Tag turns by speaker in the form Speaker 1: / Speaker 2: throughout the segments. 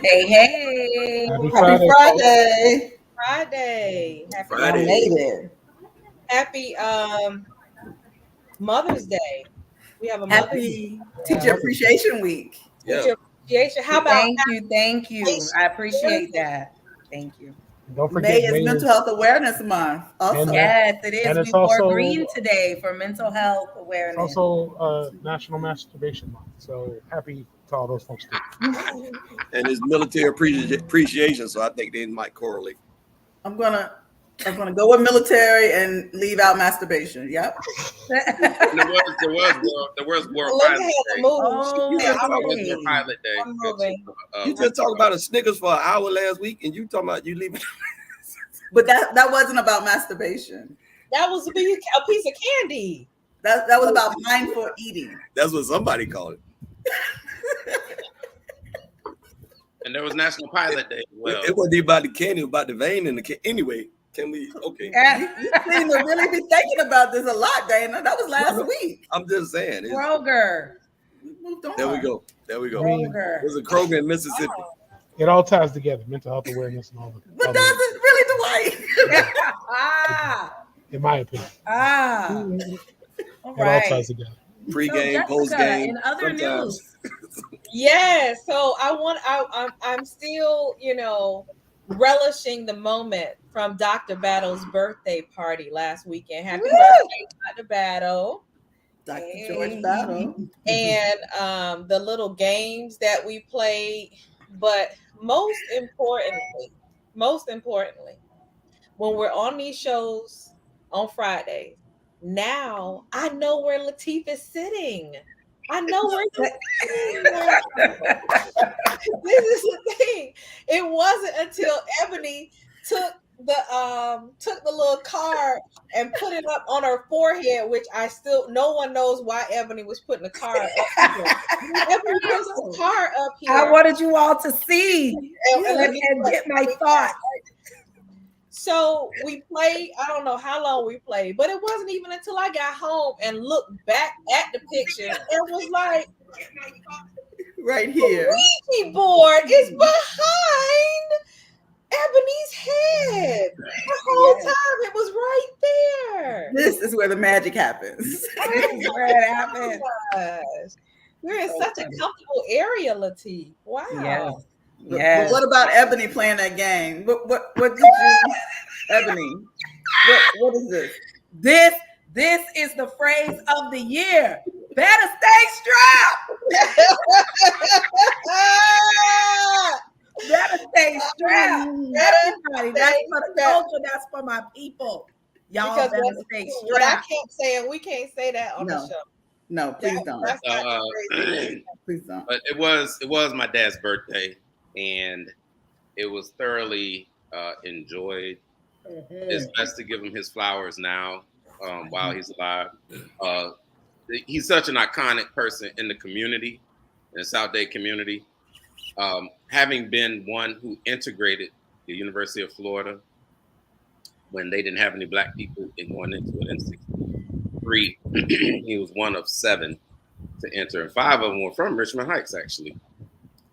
Speaker 1: Hey, hey.
Speaker 2: Happy
Speaker 3: Happy
Speaker 2: Friday.
Speaker 3: Friday. Happy
Speaker 4: Friday.
Speaker 3: Friday.
Speaker 1: Made it.
Speaker 3: Happy Mother's Day. We have a Mother's
Speaker 1: Happy
Speaker 3: Day.
Speaker 1: Teacher Appreciation Week.
Speaker 4: Yeah.
Speaker 3: Teacher Appreciation. How about
Speaker 1: Thank you. I appreciate that. Thank you.
Speaker 2: Don't
Speaker 5: May
Speaker 2: forget
Speaker 5: is Mental Health Awareness Month. Also,
Speaker 1: Yes, it is.
Speaker 2: and
Speaker 1: We
Speaker 2: it's
Speaker 1: wore
Speaker 2: also-
Speaker 1: green today for mental health
Speaker 2: It's
Speaker 1: awareness.
Speaker 2: also National Masturbation Month. So happy to all those folks too.
Speaker 4: And it's military appreciation, so I think they might correlate.
Speaker 5: I'm gonna go with military and leave out masturbation. Yep.
Speaker 6: There was World
Speaker 3: Olivia
Speaker 6: Pilot
Speaker 3: had to
Speaker 6: Day.
Speaker 3: move?
Speaker 1: Oh,
Speaker 3: Yeah,
Speaker 6: There was
Speaker 1: okay.
Speaker 6: World Pilot Day.
Speaker 3: I'm moving.
Speaker 4: You just talked about a Snickers for an hour last week, and you talking about you leaving.
Speaker 5: But that wasn't about masturbation.
Speaker 3: That was a piece of candy.
Speaker 5: That was about mindful eating.
Speaker 4: That's what somebody called it.
Speaker 6: And there was National Pilot Day as well.
Speaker 4: It wasn't even about the candy, it was about the vein in the candy. Anyway, can we? Okay.
Speaker 5: You seem to really be thinking about this a lot, Dana. That was last week.
Speaker 4: I'm just saying.
Speaker 1: Kroger.
Speaker 5: We moved on.
Speaker 4: There we go.
Speaker 1: Kroger.
Speaker 4: There's a Kroger in Mississippi.
Speaker 2: It all ties together, mental health awareness and all that.
Speaker 5: But does it really, Dwight?
Speaker 2: In my opinion.
Speaker 1: All
Speaker 2: It all
Speaker 1: right.
Speaker 2: ties together.
Speaker 4: Pre-game,
Speaker 1: So,
Speaker 4: post
Speaker 1: Jessica,
Speaker 4: game.
Speaker 1: in other news,
Speaker 3: Yes. So I'm still, relishing the moment from Dr. Battle's birthday party last weekend. Happy birthday, Dr. Battle.
Speaker 5: Dr. George Battle.
Speaker 3: And the little games that we played. But most importantly, when we're on these shows on Fridays, now I know where Latif is sitting. I know where he's sitting. This is the thing. It wasn't until Ebony took the little card and put it up on her forehead, which no one knows why Ebony was putting the card up here. Ebony puts the card up here.
Speaker 1: I wanted you all to see and get my thoughts.
Speaker 3: So we played, I don't know how long we played, but it wasn't even until I got home and looked back at the picture and was like,
Speaker 5: Right here.
Speaker 3: the Ouija board is behind Ebony's head. The whole time it was right there.
Speaker 5: This is where the magic happens.
Speaker 1: This is where it happened.
Speaker 3: We're in such a comfortable area, Latif. Wow.
Speaker 1: Yeah.
Speaker 5: But
Speaker 1: Yes.
Speaker 5: what about Ebony playing that game? What did you, Ebony? What is this?
Speaker 1: This is the phrase of the year. Better stay strapped. Better stay strapped. Everybody, that's for the culture. That's for my people. Y'all
Speaker 3: Because
Speaker 1: better stay
Speaker 3: what I
Speaker 1: strapped.
Speaker 3: can't say, and we can't say that on the
Speaker 5: No.
Speaker 3: show.
Speaker 5: No, please don't.
Speaker 3: That's not crazy.
Speaker 5: Please don't.
Speaker 6: But it was my dad's birthday, and it was thoroughly enjoyed. It's best to give him his flowers now while he's alive. He's such an iconic person in the community, in the South Day community. Having been one who integrated the University of Florida when they didn't have any black people going into it in 1963, he was one of 7 to enter, and 5 of them were from Richmond Heights, actually.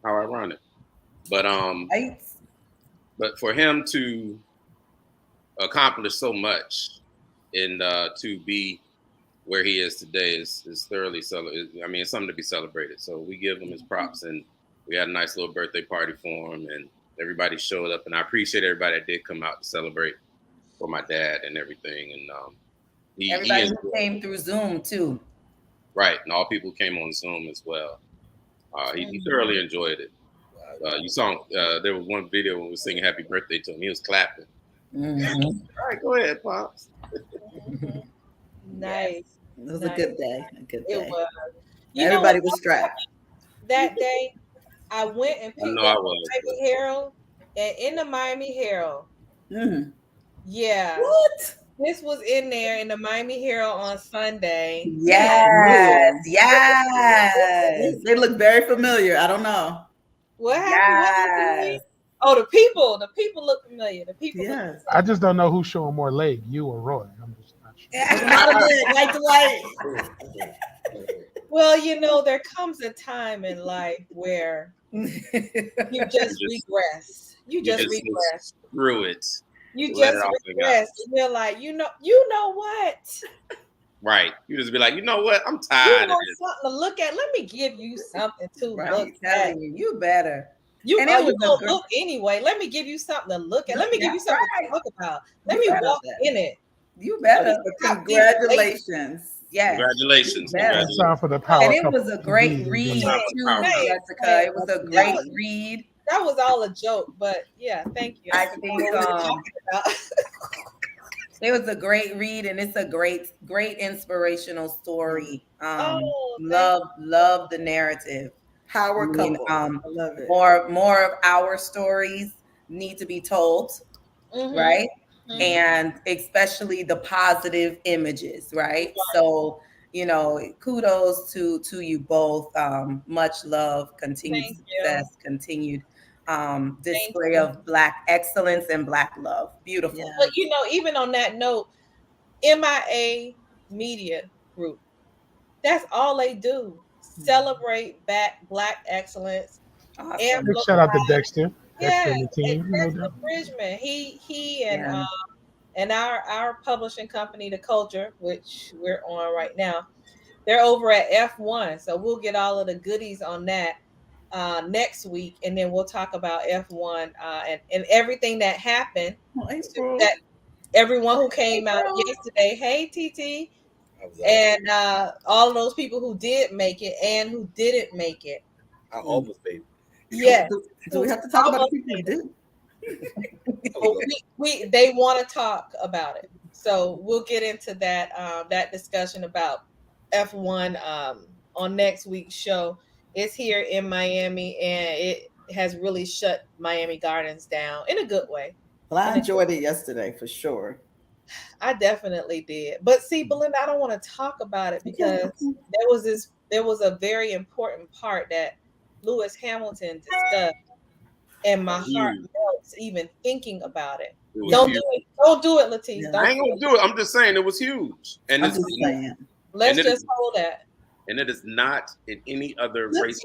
Speaker 6: How ironic. But for him to accomplish so much and to be where he is today is thoroughly it's something to be celebrated. So we give him his props, and we had a nice little birthday party for him, and everybody showed up, and I appreciate everybody that did come out to celebrate for my dad and everything. And
Speaker 1: Everybody who came through Zoom too.
Speaker 6: Right, and all people came on Zoom as well. He thoroughly enjoyed it. You saw there was one video when we were singing "Happy Birthday" to him. He was clapping.
Speaker 1: Mm-hmm.
Speaker 6: All right, go ahead, pops.
Speaker 3: Nice.
Speaker 5: It was a good day.
Speaker 3: It was.
Speaker 5: Everybody was strapped.
Speaker 3: That day, I went and picked
Speaker 6: I
Speaker 3: up
Speaker 6: was.
Speaker 3: the Miami Herald, and in the Miami Herald, yeah.
Speaker 5: What?
Speaker 3: This was in there in the Miami Herald on Sunday.
Speaker 1: Yes.
Speaker 5: They look very familiar. I don't know.
Speaker 3: What happened?
Speaker 1: Yes.
Speaker 3: Oh, the people look familiar. The people.
Speaker 5: Yes.
Speaker 2: I just don't know who's showing more leg, you or Roy. I'm just not sure.
Speaker 5: Not a bit, like Dwight.
Speaker 3: Well, there comes a time in life where You just regress. You just regress.
Speaker 6: Screw it.
Speaker 3: You
Speaker 6: Let
Speaker 3: just
Speaker 6: it off the
Speaker 3: regress. You're like, you know what?
Speaker 6: Right. You just be like, you know what? I'm
Speaker 3: You
Speaker 6: tired of
Speaker 3: want
Speaker 6: this.
Speaker 3: something to look at? Let me give you something to
Speaker 5: Right,
Speaker 3: look
Speaker 5: he's
Speaker 3: at.
Speaker 5: telling you, you better.
Speaker 3: You
Speaker 5: And
Speaker 3: you
Speaker 5: it was a
Speaker 3: gonna look anyway. Let me give you something to look at. Let me give you
Speaker 5: That's
Speaker 3: something
Speaker 5: right.
Speaker 3: to talk about. Let
Speaker 5: You
Speaker 3: me
Speaker 5: better.
Speaker 3: walk in it.
Speaker 5: You better.
Speaker 3: Stop
Speaker 5: Congratulations. Yes.
Speaker 6: Congratulations.
Speaker 5: Better.
Speaker 2: It's time for the power
Speaker 5: And it
Speaker 2: couple
Speaker 5: was a
Speaker 2: to
Speaker 5: great
Speaker 2: be
Speaker 5: read
Speaker 2: redeemed.
Speaker 5: too,
Speaker 3: Hey,
Speaker 5: Jessica. It was a great read.
Speaker 3: That was all a joke, but yeah, thank you.
Speaker 5: I
Speaker 3: forgot
Speaker 5: think
Speaker 3: what we were talking about.
Speaker 5: it was a great read, and it's a great inspirational story. Love the narrative.
Speaker 1: Power couple. I love it.
Speaker 5: More of our stories need to be told, right?
Speaker 3: Mhm.
Speaker 5: And especially the positive images, right? So, kudos to you both. Much love, continued
Speaker 3: Thank
Speaker 5: success, continued display of Black excellence and Black love. Beautiful.
Speaker 1: Yeah.
Speaker 3: But even on that note, MIA Media Group, that's all they do. Celebrate Black excellence.
Speaker 5: Awesome.
Speaker 2: Big shout out to Dexter.
Speaker 3: Yeah,
Speaker 2: Dexter and the team. No
Speaker 3: Dexter
Speaker 2: doubt.
Speaker 3: Bridgman. He and our publishing company, The Culture, which we're on right now, they're over at F1. So we'll get all of the goodies on that next week, and then we'll talk about F1 and everything that happened. That everyone who came out yesterday, hey TT, and all of those people who did make it and who didn't make it.
Speaker 4: I almost made it.
Speaker 3: Yes.
Speaker 5: Do we have to talk about the people who did?
Speaker 3: They want to talk about it, so we'll get into that discussion about F1 on next week's show. It's here in Miami, and it has really shut Miami Gardens down in a good way.
Speaker 1: Well, I enjoyed it yesterday for sure.
Speaker 3: I definitely did. But see, Belinda, I don't want to talk about it because there was a very important part that Lewis Hamilton discussed, and my heart melts even thinking about it. Don't do it, Latif.
Speaker 6: I ain't gonna do it. I'm just saying it was huge. And
Speaker 1: I'm just saying.
Speaker 3: Let's just hold that.
Speaker 6: And it is not in any other race.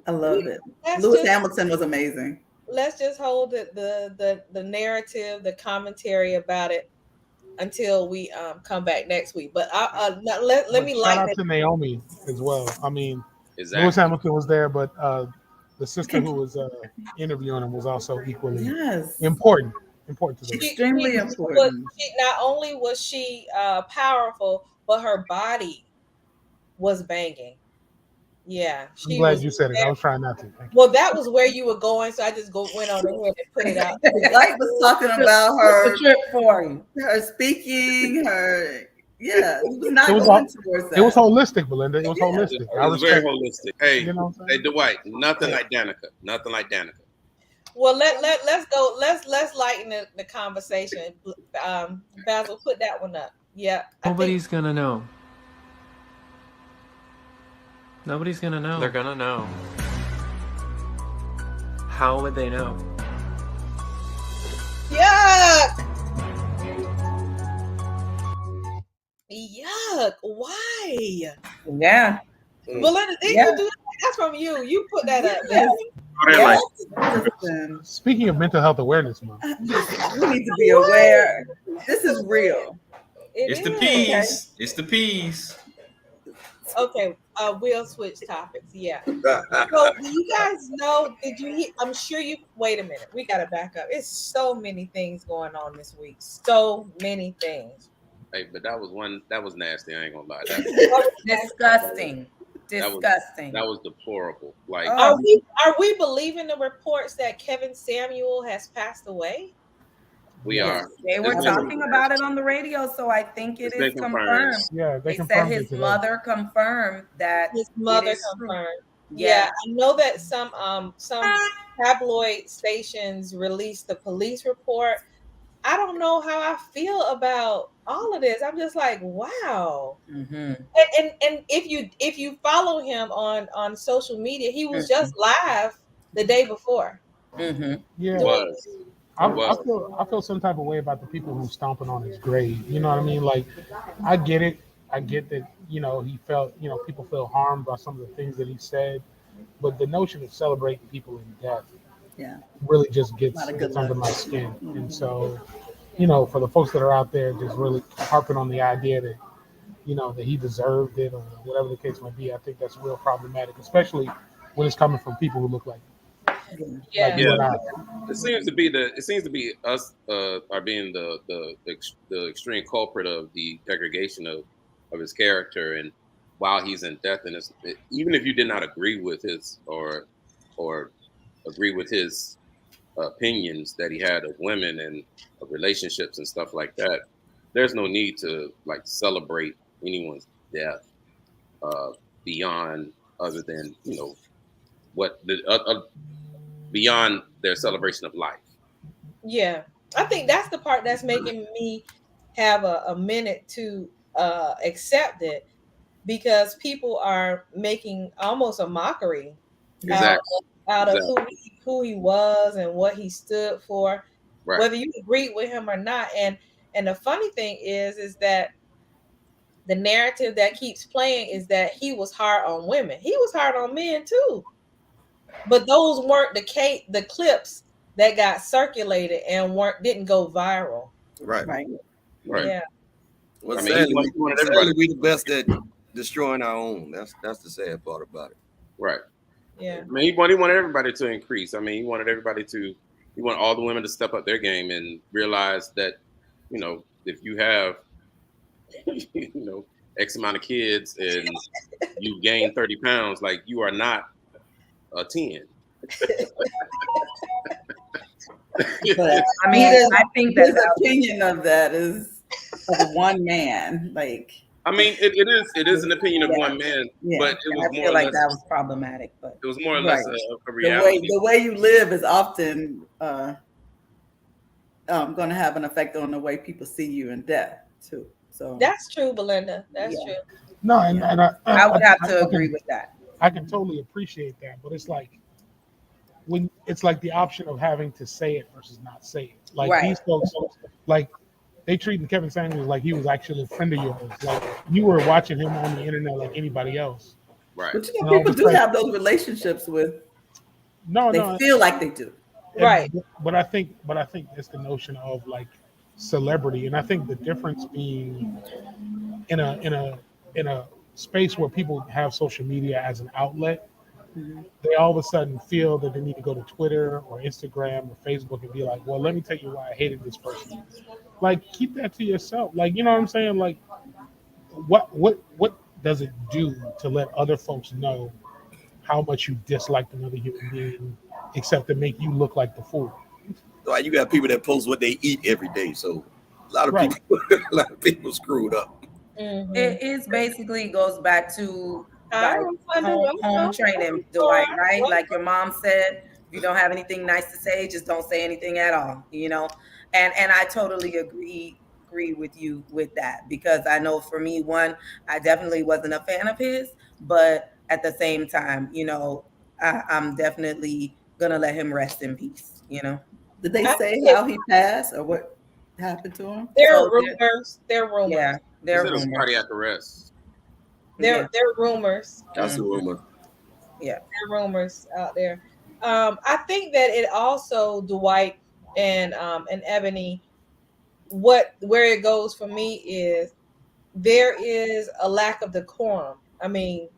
Speaker 1: I love it. Lewis Hamilton was amazing.
Speaker 3: Let's just hold the narrative, the commentary about it until we come back next week. But let me
Speaker 2: shout out to Naomi as well. I mean, Lewis Hamilton was there, but the sister who was interviewing him was also equally important to them.
Speaker 1: Extremely important.
Speaker 3: Not only was she powerful, but her body was banging. Yeah,
Speaker 2: I'm glad you said it. I was trying not to.
Speaker 3: Well, that was where you were going, so I just went on ahead and put it out.
Speaker 1: Light was talking about her trip for you, her speaking, her it was not going towards that.
Speaker 2: It was holistic, Belinda. It was holistic.
Speaker 6: It was very holistic. Hey, hey, Dwight, nothing like Danica. Nothing like Danica.
Speaker 3: Well, let's go. Let's lighten the conversation. Basil, put that one up. Yeah.
Speaker 7: Nobody's gonna know. Nobody's gonna know. They're gonna know. How would they know?
Speaker 3: Yuck! Yuck! Why?
Speaker 5: Yeah.
Speaker 3: Belinda, did you do that? That's from you. You put that up.
Speaker 2: Speaking of mental health awearness month,
Speaker 1: we need to be aware. This is real.
Speaker 8: It's the peas. It's the peas.
Speaker 3: Okay, we'll switch topics. Yeah. So do you guys know? Did you hear? I'm sure you. Wait a minute. We gotta back up. It's so many things going on this week. So many things.
Speaker 6: Hey, but that was nasty. I ain't gonna lie.
Speaker 5: Disgusting.
Speaker 6: That was deplorable. Like,
Speaker 3: are we believing the reports that Kevin Samuel has passed away?
Speaker 6: We are.
Speaker 5: They were talking about it on the radio, so I think it is confirmed.
Speaker 2: Yeah,
Speaker 5: they said his mother confirmed that.
Speaker 3: His mother confirmed. Yeah, I know that some tabloid stations released the police report. I don't know how I feel about all of this. I'm just like, wow. Mm-hmm. And if you follow him on social media, he was just live the day before.
Speaker 5: Mm-hmm.
Speaker 2: Yeah. I feel some type of way about the people who stomping on his grave. You know what I mean? Like, I get it. I get that, he felt, people feel harmed by some of the things that he said, but the notion of celebrating people in death really just gets under my skin. Mm-hmm. And so, for the folks that are out there just really harping on the idea that, that he deserved it or whatever the case might be, I think that's real problematic, especially when it's coming from people who look like
Speaker 6: It seems to be us are being the extreme culprit of the degradation of his character, and while he's in death, and even if you did not agree with his or agree with his opinions that he had of women and of relationships and stuff like that, there's no need to like celebrate anyone's death beyond other than what the beyond their celebration of life.
Speaker 3: Yeah, I think that's the part that's making me have a minute to accept it, because people are making almost a mockery out of who he was and what he stood for, whether you agreed with him or not. And the funny thing is that the narrative that keeps playing is that he was hard on women. He was hard on men too. But those weren't the clips that got circulated and didn't go viral.
Speaker 4: Right.
Speaker 3: Yeah.
Speaker 4: Well, sadly, we the best at destroying our own. That's the sad part about it.
Speaker 6: Right.
Speaker 3: Yeah.
Speaker 6: I mean, he wanted everybody to increase. I mean, he wanted all the women to step up their game and realize that, if you have, X amount of kids and you gain 30 pounds, like you are not a 10.
Speaker 5: But I mean, I think that his opinion of that is of one man. Like,
Speaker 6: I mean, it is an opinion of one man, but it was more. I feel
Speaker 5: like that was problematic, but
Speaker 6: it was more or less a reality.
Speaker 5: The way you live is often going to have an effect on the way people see you in death too. So
Speaker 3: that's true, Belinda. That's true.
Speaker 2: No, and
Speaker 5: I would have to agree with that.
Speaker 2: I can totally appreciate that, but it's like when it's like the option of having to say it versus not say it. Like these folks, like they treating Kevin Samuels like he was actually a friend of yours. Like you were watching him on the internet like anybody else.
Speaker 6: Right.
Speaker 5: But people do have those relationships with. They feel like they do.
Speaker 3: Right.
Speaker 2: But I think it's the notion of like celebrity, and I think the difference being in a space where people have social media as an outlet, they all of a sudden feel that they need to go to Twitter or Instagram or Facebook and be like, well, let me tell you why I hated this person. Like, keep that to yourself. Like, you know what I'm saying? Like, what does it do to let other folks know how much you disliked another human being, except to make you look like the fool?
Speaker 4: Like, you got people that post what they eat every day, so a lot of people screwed up.
Speaker 5: Mm-hmm. It is basically goes back to home training, Dwight, right? Like your mom said, if you don't have anything nice to say, just don't say anything at all, And I totally agree with you with that, because I know for me, I definitely wasn't a fan of his, but at the same time, I'm definitely gonna let him rest in peace. Did they say how he passed or what happened to him?
Speaker 3: There are rumors.
Speaker 5: Yeah, there are rumors.
Speaker 6: Cardiac arrest.
Speaker 3: There are rumors.
Speaker 4: That's a rumor.
Speaker 5: Yeah,
Speaker 3: there are rumors out there. I think that it also, Dwight and Ebony, where it goes for me is there is a lack of decorum. I mean,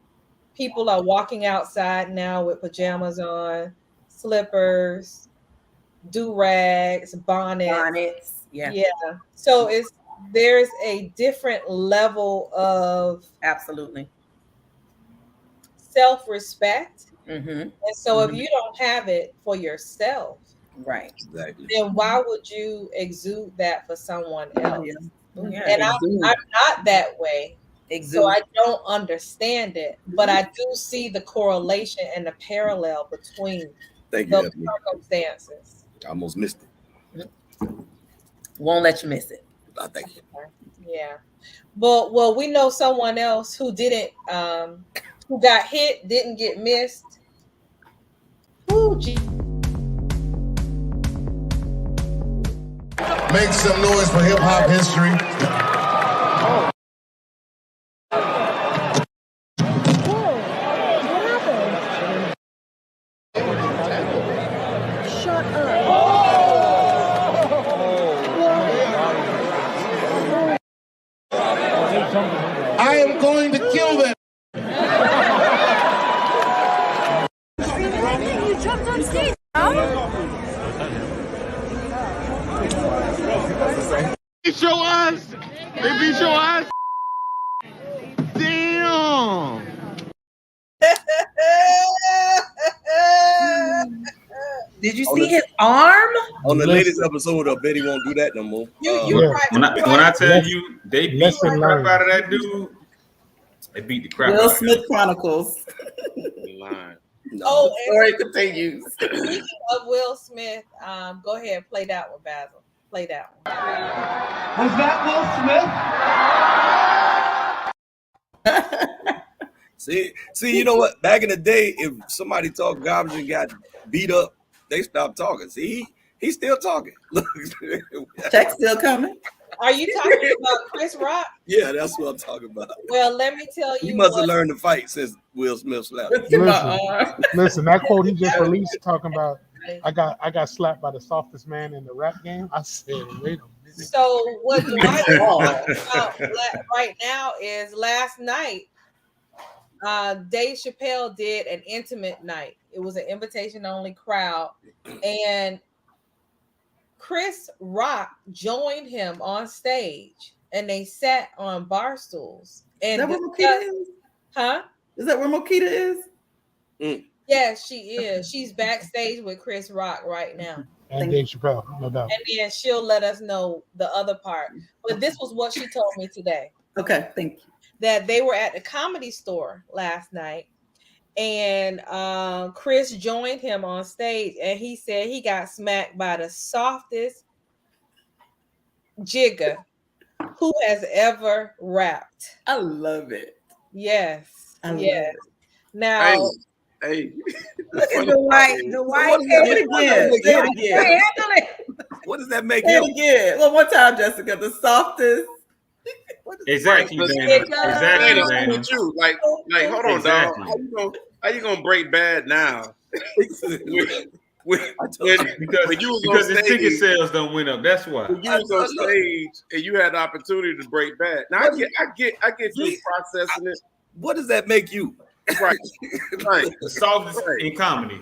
Speaker 3: people are walking outside now with pajamas on, slippers, do-rags, bonnets. Yeah. So there's a different level of
Speaker 5: absolutely
Speaker 3: self-respect.
Speaker 5: Mm-hmm.
Speaker 3: And so if you don't have it for yourself,
Speaker 5: right,
Speaker 4: exactly,
Speaker 3: then why would you exude that for someone else?
Speaker 5: Yeah,
Speaker 3: and I'm not that way. So I don't understand it, but I do see the correlation and the parallel between those circumstances.
Speaker 4: I almost missed it.
Speaker 5: Won't let you miss it.
Speaker 4: I thank you.
Speaker 3: Yeah. Well, we know someone else who didn't, who got hit, didn't get missed. Ooh, gee.
Speaker 9: Make some noise for hip hop history. am going to kill them.
Speaker 10: You jumped on stage.
Speaker 9: Beat your ass. They beat your ass. Damn.
Speaker 5: Did you see his arm?
Speaker 4: On the latest episode, I bet he won't do that no more.
Speaker 8: When I tell you they beat the crap out of that dude, they beat the crap out
Speaker 5: Will
Speaker 8: of him.
Speaker 5: Smith Chronicles.
Speaker 3: Oh,
Speaker 5: the story continues.
Speaker 3: Speaking of Will Smith, go ahead, play that one, Basil. Play that one.
Speaker 9: Was that Will Smith?
Speaker 4: See, you know what? Back in the day, if somebody talked garbage and got beat up, they stopped talking. See, he's still talking. Look,
Speaker 5: Check's still coming.
Speaker 3: Are you talking about Chris Rock?
Speaker 4: Yeah, that's what I'm talking about.
Speaker 3: Well, let me tell you.
Speaker 4: He must have learned to fight since Will Smith slapped him.
Speaker 2: Listen, that quote he just released talking about, I got slapped by the softest man in the rap game. I said, wait a minute.
Speaker 3: So what Dwight is talking about right now is last night, Dave Chappelle did an intimate night. It was an invitation-only crowd, and Chris Rock joined him on stage, and they sat on bar stools. And
Speaker 5: is that where Mokita is?
Speaker 3: Huh?
Speaker 5: Is that where Mokita is?
Speaker 3: Yes, she is. She's backstage with Chris Rock right now.
Speaker 2: And Dave Chappelle, no doubt.
Speaker 3: And then she'll let us know the other part. But this was what she told me today.
Speaker 5: Okay, thank you.
Speaker 3: That they were at the Comedy Store last night, and Chris joined him on stage, and he said he got smacked by the softest jigger who has ever rapped.
Speaker 5: I love it.
Speaker 3: Yes.
Speaker 5: I love
Speaker 3: yes.
Speaker 5: it.
Speaker 3: Now,
Speaker 4: hey.
Speaker 1: Look at the white
Speaker 4: What does that make
Speaker 5: Say
Speaker 4: him?
Speaker 5: it again. One more time, Jessica. The softest.
Speaker 8: Exactly, Dana. Exactly, Dana.
Speaker 6: With you, like, hold on,
Speaker 8: Exactly.
Speaker 6: dog. How you gonna break bad now?
Speaker 8: Because the ticket sales don't went up. That's why.
Speaker 6: When you was on stage and you had the opportunity to break bad. Now I get you processing it.
Speaker 4: What does that make you?
Speaker 6: Right. Right.
Speaker 8: The softest in comedy.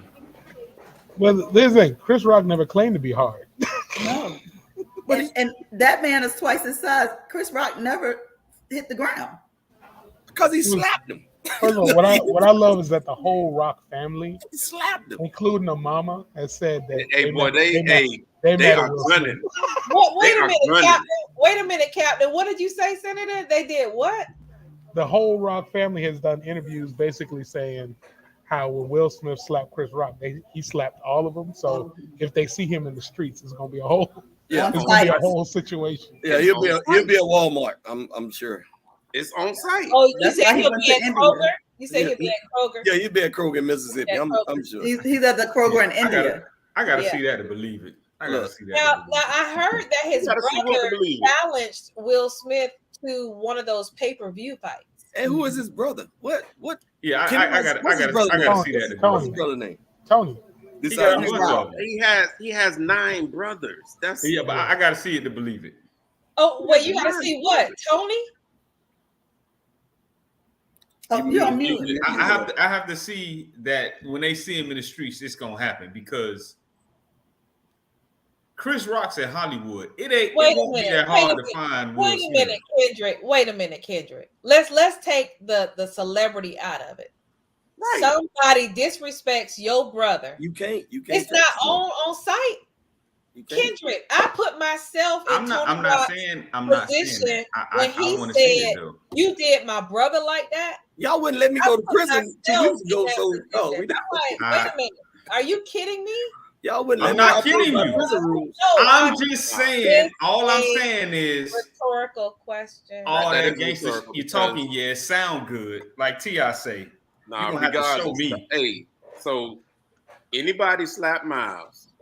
Speaker 2: Well, there's a Chris Rock never claimed to be hard.
Speaker 5: No. And that man is twice his size. Chris Rock never hit the ground
Speaker 4: because he slapped him.
Speaker 2: First of all, what I love is that the whole Rock family,
Speaker 4: slapped him,
Speaker 2: including the mama, has said that.
Speaker 6: Hey, boy, they are running.
Speaker 3: Wait a minute, Captain. Wait a minute, Captain. What did you say, Senator? They did what?
Speaker 2: The whole Rock family has done interviews basically saying how when Will Smith slapped Chris Rock, he slapped all of them. So if they see him in the streets, it's gonna be a whole situation.
Speaker 4: Yeah, he'll be at Walmart. I'm sure.
Speaker 6: It's on site.
Speaker 3: Oh, you said he'll be at Kroger? You said he'll be at Kroger?
Speaker 4: Yeah, he'll be at Kroger in Mississippi. I'm sure.
Speaker 5: He's at the Kroger in India.
Speaker 8: I gotta see that to believe it. I gotta see that.
Speaker 3: Now I heard that his brother challenged Will Smith to one of those pay-per-view fights.
Speaker 4: And who is his brother? What?
Speaker 8: Yeah, I gotta see that.
Speaker 4: What's his brother name?
Speaker 2: Tony.
Speaker 6: He has 9 brothers. That's
Speaker 8: but I gotta see it to believe it.
Speaker 3: Oh wait, you gotta see what? Tony?
Speaker 5: Oh, you're on mute.
Speaker 8: I have to see that when they see him in the streets, it's gonna happen because Chris Rock's in Hollywood. It won't be that hard to find Will Smith.
Speaker 3: Wait a minute, Kendrick. Let's take the celebrity out of it. Right. Somebody disrespects your brother.
Speaker 4: You can't.
Speaker 3: It's not on site. Kendrick, I put myself in
Speaker 8: I'm not saying
Speaker 3: position when he said you did my brother like that.
Speaker 4: Y'all wouldn't let me go to prison 2 weeks ago. So
Speaker 3: wait a minute. Are you kidding me?
Speaker 4: Y'all wouldn't let
Speaker 8: I'm
Speaker 4: me
Speaker 8: not kidding you. I'm just saying. All I'm saying is
Speaker 3: rhetorical question.
Speaker 8: All that gangster you're talking, it sound good. Like T.I. say.
Speaker 6: Nah,
Speaker 8: you have to show me.
Speaker 6: Hey, so anybody slap Miles?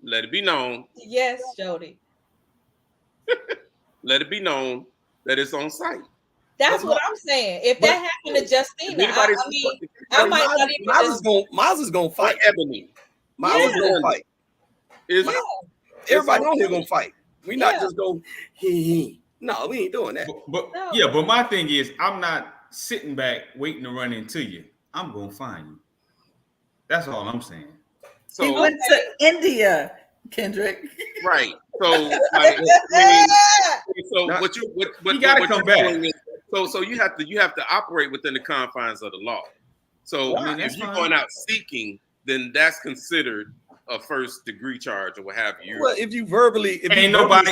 Speaker 6: Let it be known.
Speaker 3: Yes, Jody.
Speaker 6: Let it be known that it's on site.
Speaker 3: That's what I'm saying. If that happened to Justina, I might not even.
Speaker 4: Miles is gonna fight.
Speaker 6: Ebony.
Speaker 4: Miles is gonna fight. Everybody on here gonna fight. We not just go. No, we ain't doing that.
Speaker 8: But my thing is, I'm not sitting back waiting to run into you. I'm gonna find you. That's all I'm saying.
Speaker 5: So he went to India, Kendrick.
Speaker 6: Right. So what you
Speaker 8: gotta come back.
Speaker 6: So you have to operate within the confines of the law. So if you're going out seeking, then that's considered a first degree charge or what have you.
Speaker 4: Well, if you verbally say what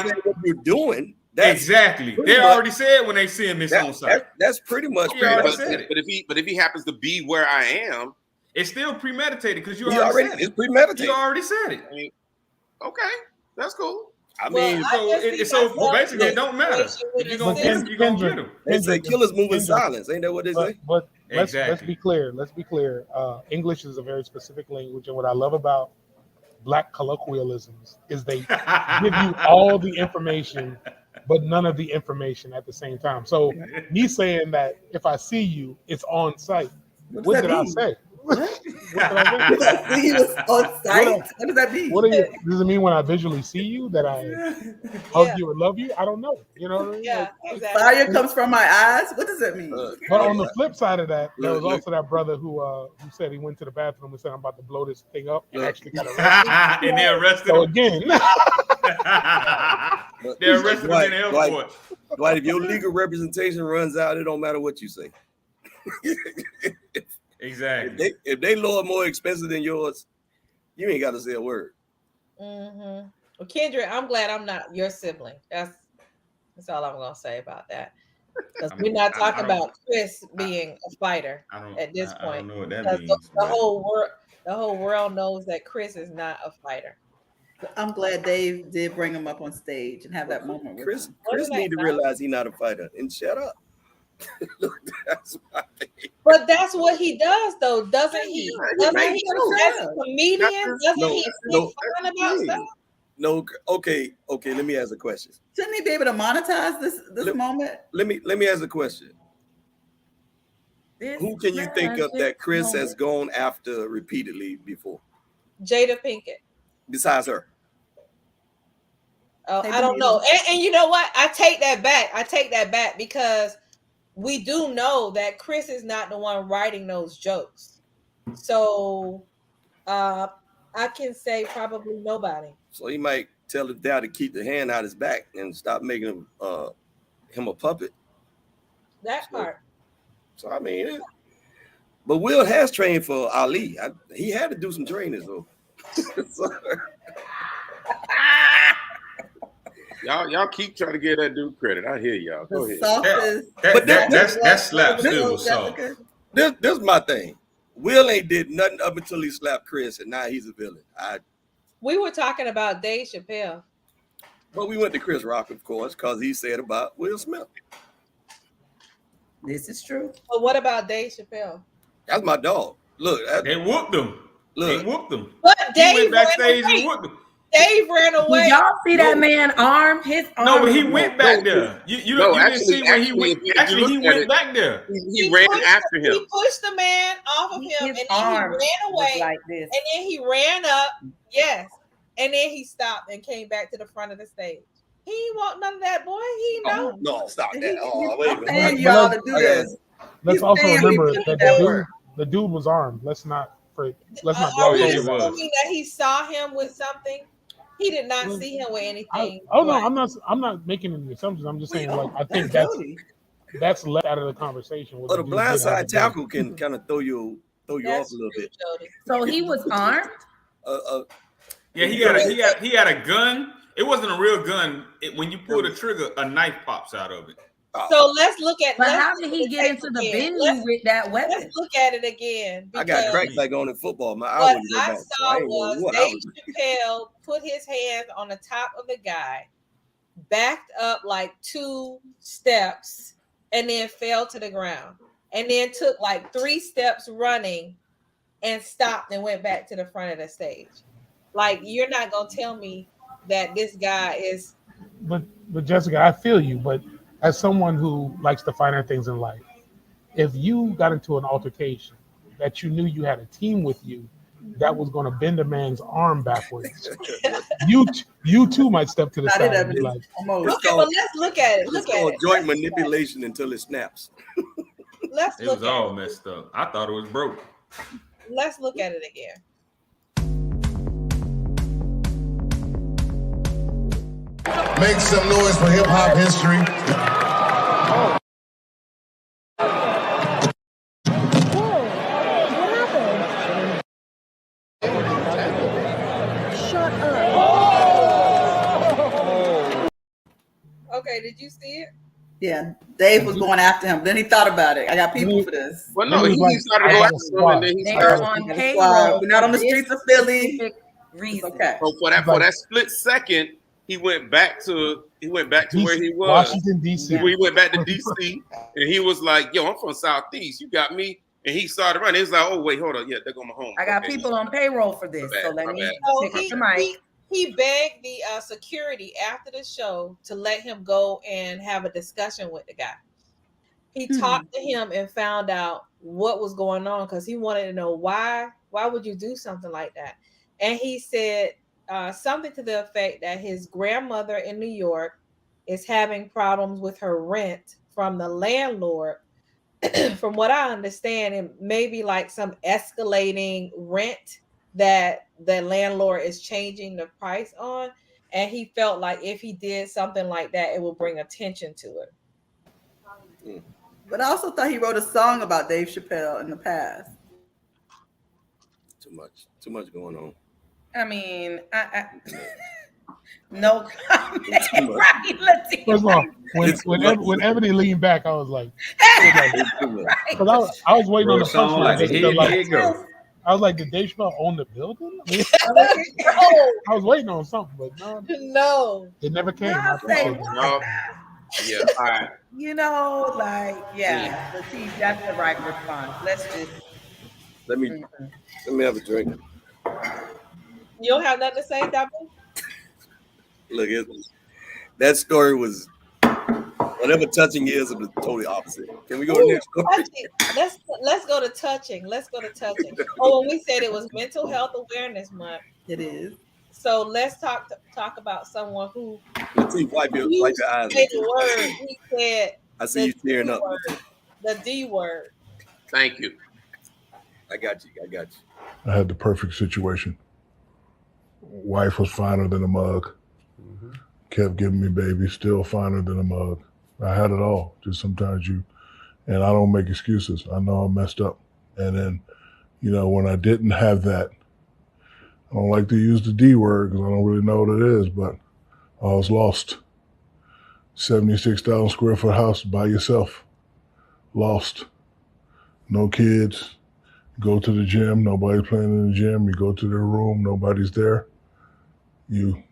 Speaker 4: you're doing,
Speaker 8: exactly. They already said when they see him, it's on site.
Speaker 4: That's pretty much.
Speaker 6: But if he happens to be where I am,
Speaker 8: it's still premeditated because you
Speaker 4: already said it. It's premeditated.
Speaker 8: You already said it.
Speaker 6: Okay, that's cool.
Speaker 4: I mean,
Speaker 8: so basically, it don't matter. If you're gonna get him, you're gonna get him.
Speaker 4: They say killers move in silence. Ain't that what they say?
Speaker 2: But let's be clear. Let's be clear. English is a very specific language, and what I love about Black colloquialisms is they give you all the information, but none of the information at the same time. So me saying that if I see you, it's on site. What did I say? What did I
Speaker 5: see you on site? What does that mean?
Speaker 2: Does it mean when I visually see you that I hug you or love you? I don't know. You know what I mean?
Speaker 5: Yeah, exactly. Fire comes from my eyes. What does that mean?
Speaker 2: But on the flip side of that, there was also that brother who said he went to the bathroom and said, "I'm about to blow this thing up," and actually got arrested.
Speaker 8: And they arrested him.
Speaker 2: So again,
Speaker 8: they arrested him in the airport.
Speaker 4: Dwight, if your legal representation runs out, it don't matter what you say.
Speaker 8: Exactly.
Speaker 4: If they law more expensive than yours, you ain't got to say a word.
Speaker 3: Mm-hmm. Well, Kendrick, I'm glad I'm not your sibling. That's all I'm gonna say about that. Because we're not talking about Chris being a fighter at this point.
Speaker 8: I don't know what that means.
Speaker 3: The whole world knows that Chris is not a fighter.
Speaker 5: I'm glad Dave did bring him up on stage and have that moment.
Speaker 4: Chris need to realize he's not a fighter and shut up.
Speaker 3: But that's what he does, though, doesn't he? Doesn't he? As a comedian, doesn't he speak fun about stuff?
Speaker 4: No, okay. Let me ask a question.
Speaker 5: Shouldn't he be able to monetize this moment?
Speaker 4: Let me ask a question. Who can you think of that Chris has gone after repeatedly before?
Speaker 3: Jada Pinkett.
Speaker 4: Besides her.
Speaker 3: Oh, I don't know. And you know what? I take that back because we do know that Chris is not the one writing those jokes. So I can say probably nobody.
Speaker 4: So he might tell his dad to keep the hand out his back and stop making him a puppet.
Speaker 3: That part.
Speaker 4: So I mean, but Will has trained for Ali. He had to do some training though.
Speaker 6: Y'all keep trying to give that dude credit. I hear y'all. Go ahead.
Speaker 8: That slap still was soft.
Speaker 4: This is my thing. Will ain't did nothing up until he slapped Chris, and now he's a villain.
Speaker 3: We were talking about Dave Chappelle.
Speaker 4: But we went to Chris Rock, of course, because he said about Will Smith.
Speaker 5: This is true.
Speaker 3: But what about Dave Chappelle?
Speaker 4: That's my dog. Look,
Speaker 8: they whooped him.
Speaker 4: Look,
Speaker 8: they whooped him.
Speaker 3: But Dave
Speaker 8: went backstage and whooped him.
Speaker 3: Dave ran away.
Speaker 5: Did y'all see that man arm? His arm.
Speaker 8: No, but he went back there. You didn't see when he went. Actually, he went back there.
Speaker 6: He ran after him.
Speaker 3: He pushed the man off of him, and then he ran away.
Speaker 5: Like this.
Speaker 3: And then he ran up. Yes. And then he stopped and came back to the front of the stage. He ain't want none of that, boy. He know.
Speaker 4: No, stop that. Oh, wait a minute.
Speaker 5: Y'all to do this.
Speaker 2: Let's also remember that the dude was armed. Let's not blow
Speaker 3: his assuming that he saw him with something. He did not see him with anything.
Speaker 2: No, I'm not making any assumptions. I'm just saying, like, I think that's left out of the conversation.
Speaker 4: But a blindside tackle can kind of throw you off a little bit.
Speaker 5: So he was armed.
Speaker 8: Yeah, he had a gun. It wasn't a real gun. When you pull the trigger, a knife pops out of it.
Speaker 3: So let's look at.
Speaker 5: But how did he get into the venue with that weapon?
Speaker 3: Let's look at it again.
Speaker 4: I got cracked back on in football.
Speaker 3: What I saw was Dave Chappelle put his hands on the top of the guy, backed up like 2 steps, and then fell to the ground. And then took like 3 steps running and stopped and went back to the front of the stage. Like, you're not going to tell me that this guy is.
Speaker 2: But Jessica, I feel you. But as someone who likes the finer things in life, if you got into an altercation that you knew you had a team with you, that was going to bend a man's arm backwards, you too might step to the side and be like,
Speaker 3: okay, well, let's look at it.
Speaker 4: It's called joint manipulation until it snaps.
Speaker 3: Let's
Speaker 8: It
Speaker 3: look
Speaker 8: was
Speaker 3: at
Speaker 8: all
Speaker 3: it.
Speaker 8: messed up. I thought it was broke.
Speaker 3: Let's look at it again.
Speaker 9: Make some noise for hip hop history.
Speaker 3: Okay, did you see it?
Speaker 1: Yeah, Dave was going after him. Then he thought about it. I got people for this.
Speaker 6: Well, no, he started to go after him, and then he
Speaker 5: They
Speaker 6: started.
Speaker 5: are on payroll.
Speaker 1: We're not on the streets of Philly.
Speaker 5: Reason.
Speaker 1: Okay.
Speaker 6: So for that split second, he went back to where he was.
Speaker 2: Washington D.C.
Speaker 6: He went back to D.C. and he was like, "Yo, I'm from Southeast. You got me." And he started running. He was like, "Oh wait, hold on. Yeah, they're going home."
Speaker 5: I got people on payroll for this, so let me pick up the mic.
Speaker 3: He begged the security after the show to let him go and have a discussion with the guy. He talked to him and found out what was going on because he wanted to know why would you do something like that? And he said something to the effect that his grandmother in New York is having problems with her rent from the landlord. From what I understand, it may be like some escalating rent that the landlord is changing the price on. And he felt like if he did something like that, it would bring attention to it.
Speaker 1: But I also thought he wrote a song about Dave Chappelle in the past.
Speaker 4: Too much going on.
Speaker 5: I mean, no comment. Right, let's see.
Speaker 2: First of all, when Ebony leaned back, I was like, because I was waiting on the punchline.
Speaker 8: Like,
Speaker 2: I was like, did Dave Chappelle own the building? I mean, I was waiting on something, but
Speaker 3: no,
Speaker 2: it never came.
Speaker 6: No. Yeah, all right.
Speaker 5: You know, like, Latif, that's the right response. Let's just
Speaker 4: let me have a drink.
Speaker 3: You don't have nothing to say, Double?
Speaker 4: Look, that story was whatever touching is of the totally opposite. Can we go to the next story?
Speaker 3: Let's go to touching. Oh, when we said it was Mental Health Awareness Month.
Speaker 1: It is.
Speaker 3: So let's talk about someone who
Speaker 4: wipe your eyes.
Speaker 3: Word. He said,
Speaker 4: I see you tearing up.
Speaker 3: The D word.
Speaker 6: Thank you.
Speaker 4: I got you.
Speaker 10: I had the perfect situation. Wife was finer than a mug. Kept giving me babies, still finer than a mug. I had it all. Just sometimes and I don't make excuses. I know I messed up. And then, when I didn't have that, I don't like to use the D word because I don't really know what it is, but I was lost. 76,000 square foot house by yourself. Lost. No kids. Go to the gym. Nobody's playing in the gym. You go to their room. Nobody's there. You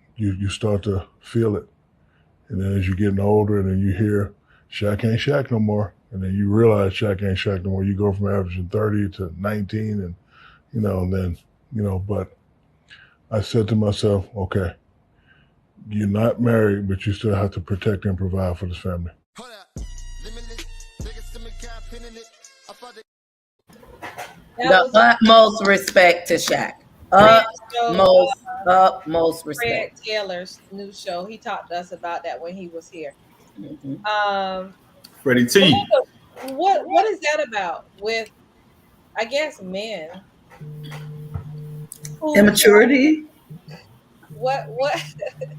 Speaker 10: start to feel it. And then as you're getting older and then you hear Shaq ain't Shaq no more. And then you realize Shaq ain't Shaq no more. You go from averaging 30 to 19 but I said to myself, okay, you're not married, but you still have to protect and provide for this family.
Speaker 5: The utmost respect to Shaq. Utmost respect.
Speaker 3: Fred Taylor's new show. He talked to us about that when he was here.
Speaker 8: Freddie T.
Speaker 3: What is that about with, I guess, men?
Speaker 1: Immaturity.
Speaker 3: What?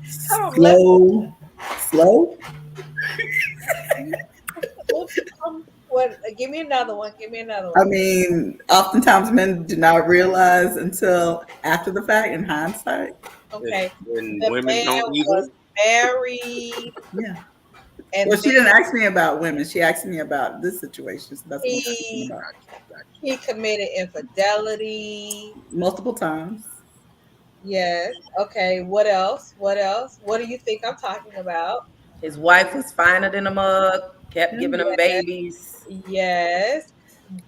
Speaker 1: Slow.
Speaker 3: What? Give me another one.
Speaker 1: I mean, oftentimes men do not realize until after the fact, in hindsight.
Speaker 3: Okay.
Speaker 6: When
Speaker 3: the
Speaker 6: women
Speaker 3: man
Speaker 6: don't either.
Speaker 3: was married.
Speaker 1: Yeah.
Speaker 3: And
Speaker 1: well, she didn't ask me about women. She asked me about this situation. So that's what I'm talking about.
Speaker 3: He committed infidelity
Speaker 1: multiple times.
Speaker 3: Yes. Okay. What else? What do you think I'm talking about?
Speaker 5: His wife was finer than a mug. Kept giving him babies.
Speaker 3: Yes.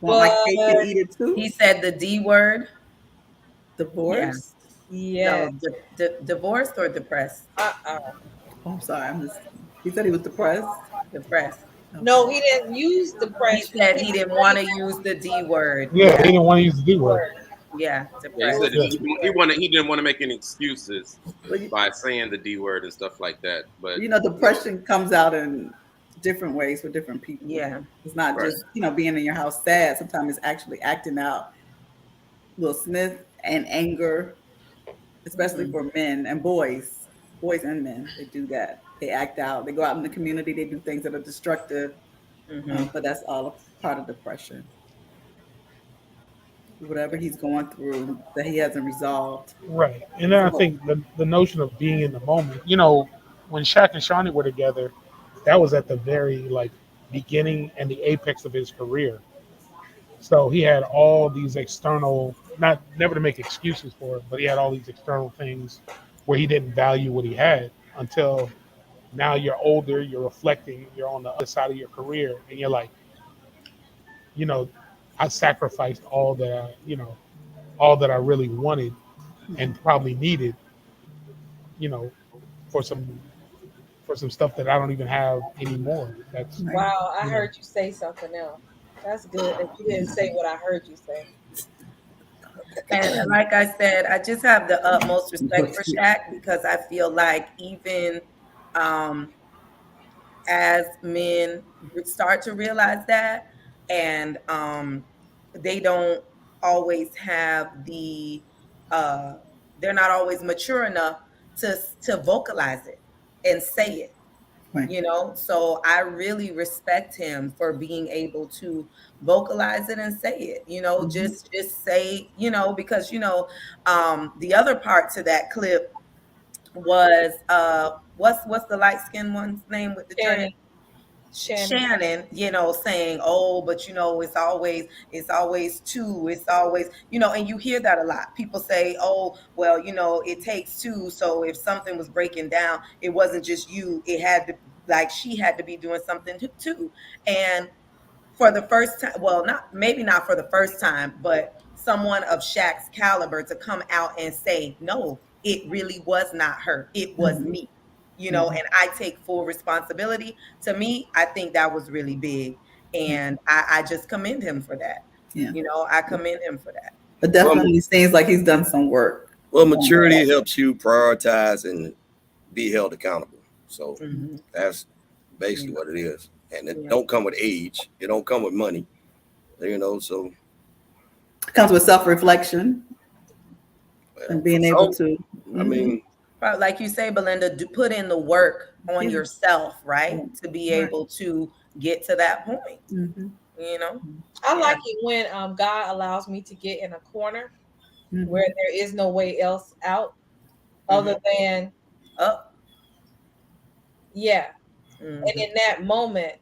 Speaker 1: But eat it too.
Speaker 5: He said the D word.
Speaker 1: Divorce.
Speaker 3: Yeah.
Speaker 5: No, divorced or depressed?
Speaker 1: Oh, I'm sorry. He said he was depressed.
Speaker 5: Depressed.
Speaker 3: No, he didn't use depressed.
Speaker 5: He said he didn't want to use the D word.
Speaker 2: Yeah, he didn't want to use the D word.
Speaker 5: Yeah,
Speaker 6: Yeah, he said he didn't want to make any excuses by saying the D word and stuff like that. But
Speaker 11: depression comes out in different ways for different people.
Speaker 5: Yeah.
Speaker 11: It's not just, being in your house sad. Sometimes it's actually acting out. Will Smith and anger, especially for men and boys and men, they do that. They act out. They go out in the community. They do things that are destructive. But that's all a part of depression. Whatever he's going through that he hasn't resolved.
Speaker 2: Right. And then I think the notion of being in the moment, when Shaq and Shawnee were together, that was at the very beginning and the apex of his career. So he had all these external, never to make excuses for it, but he had all these external things where he didn't value what he had until now you're older, you're reflecting, you're on the other side of your career, and you're like, I sacrificed all that I really wanted and probably needed, for some stuff that I don't even have anymore. That's
Speaker 3: wow. I heard you say something else. That's good that you didn't say what I heard you say.
Speaker 5: And like I said, I just have the utmost respect for Shaq because I feel like even as men start to realize that, and they don't always have they're not always mature enough to vocalize it and say it.
Speaker 11: Right.
Speaker 5: So I really respect him for being able to vocalize it and say it, just say, because the other part to that clip was what's the light-skinned one's name with the dread? Shannon, saying, oh, but it's always two, it's always, and you hear that a lot. People say, oh, well, it takes two. So if something was breaking down, it wasn't just you, it had to, she had to be doing something too. And for the first time, well, not for the first time, but someone of Shaq's caliber to come out and say, no, it really was not her, it was me. And I take full responsibility. To me, I think that was really big. And I just commend him for that.
Speaker 11: Yeah.
Speaker 5: I commend him for that.
Speaker 11: But definitely seems like he's done some work.
Speaker 4: Well, maturity helps you prioritize and be held accountable. So that's basically what it is. And it don't come with age. It don't come with money. So.
Speaker 11: It comes with self-reflection and being able to.
Speaker 4: I mean.
Speaker 5: Like you say, Belinda, put in the work on yourself, right? To be able to get to that point.
Speaker 3: I like it when God allows me to get in a corner where there is no way else out other than up. Yeah. And in that moment,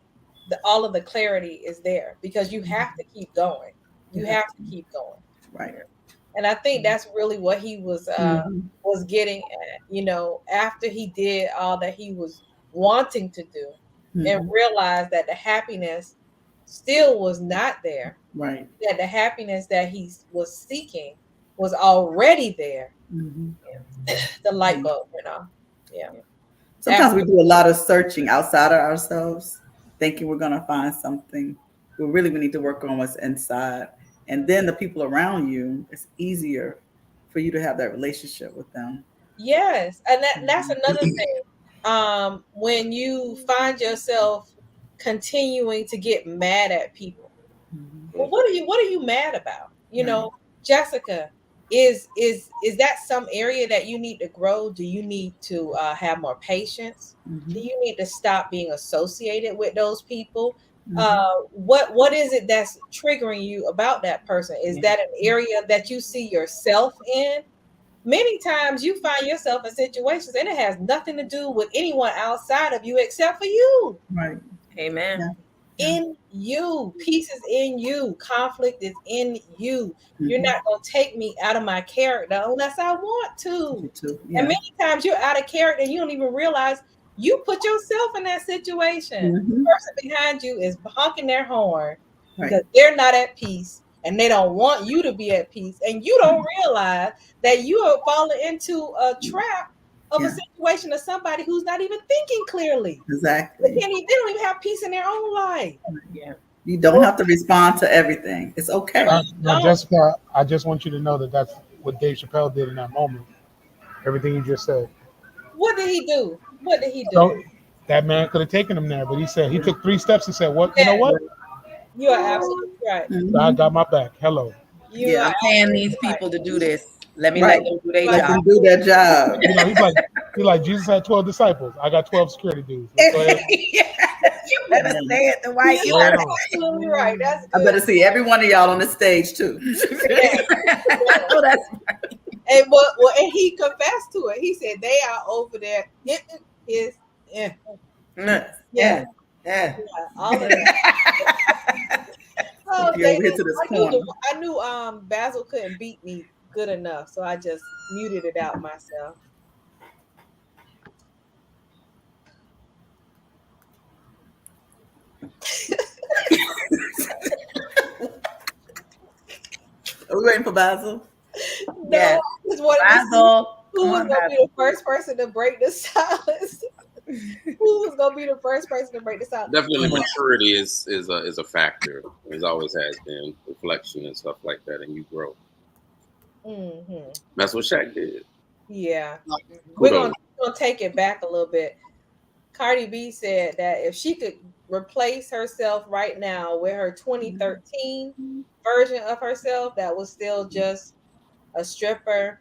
Speaker 3: all of the clarity is there because you have to keep going. You have to keep going.
Speaker 11: Right.
Speaker 3: And I think that's really what he was getting at, after he did all that he was wanting to do and realized that the happiness still was not there.
Speaker 11: Right.
Speaker 3: That the happiness that he was seeking was already there. The light bulb went off. Yeah.
Speaker 11: Sometimes we do a lot of searching outside of ourselves, thinking we're going to find something. But really, we need to work on what's inside. And then the people around you, it's easier for you to have that relationship with them.
Speaker 3: Yes. And that's another thing. When you find yourself continuing to get mad at people, well, what are you mad about? Jessica, is that some area that you need to grow? Do you need to have more patience? Do you need to stop being associated with those people? What is it that's triggering you about that person? Is that an area that you see yourself in? Many times you find yourself in situations and it has nothing to do with anyone outside of you except for you.
Speaker 11: Right.
Speaker 5: Amen.
Speaker 3: In you, peace is in you, conflict is in you. You're not going to take me out of my character unless I want to. And many times you're out of character and you don't even realize you put yourself in that situation. The person behind you is honking their horn because they're not at peace and they don't want you to be at peace. And you don't realize that you are falling into a trap of a situation of somebody who's not even thinking clearly.
Speaker 11: Exactly.
Speaker 3: They don't even have peace in their own life.
Speaker 5: Yeah.
Speaker 11: You don't have to respond to everything. It's okay.
Speaker 2: Now, Jessica, I just want you to know that that's what Dave Chappelle did in that moment. Everything you just said.
Speaker 3: What did he do? What did he do?
Speaker 2: So that man could have taken him there, but he said he took 3 steps and said, "What? You know what?
Speaker 3: You are absolutely right.
Speaker 2: God got my back. Hello."
Speaker 5: I'm paying these people to do this. Let me
Speaker 11: Right.
Speaker 5: let them do their
Speaker 11: Let
Speaker 5: job.
Speaker 11: them do their job.
Speaker 2: You know, he's like Jesus had 12 disciples. I got 12 security dudes. Let's go ahead.
Speaker 1: You better say it the way you
Speaker 2: Go ahead
Speaker 1: are.
Speaker 2: on.
Speaker 3: Absolutely right. That's good.
Speaker 11: I better see every one of y'all on the stage too.
Speaker 5: Oh, that's right.
Speaker 3: And and he confessed to it. He said they are over there. Yeah. All of that. Oh,
Speaker 11: If you're over here to this corner.
Speaker 3: I knew Basil couldn't beat me good enough, so I just muted it out myself.
Speaker 11: Are we waiting for Basil?
Speaker 3: No,
Speaker 5: Yes.
Speaker 3: I just wanted to see
Speaker 5: Basil,
Speaker 3: who
Speaker 5: come
Speaker 3: was
Speaker 5: on,
Speaker 3: going to be
Speaker 5: Basil.
Speaker 3: the first person to break the silence. Who was going to be the first person to break the silence?
Speaker 6: Definitely, maturity is a factor. It always has been, reflection and stuff like that, and you grow.
Speaker 3: Mm-hmm.
Speaker 6: That's what Shaq did.
Speaker 3: Yeah, we're
Speaker 6: Kudos.
Speaker 3: gonna take it back a little bit. Cardi B said that if she could replace herself right now with her 2013 version of herself, that was still just a stripper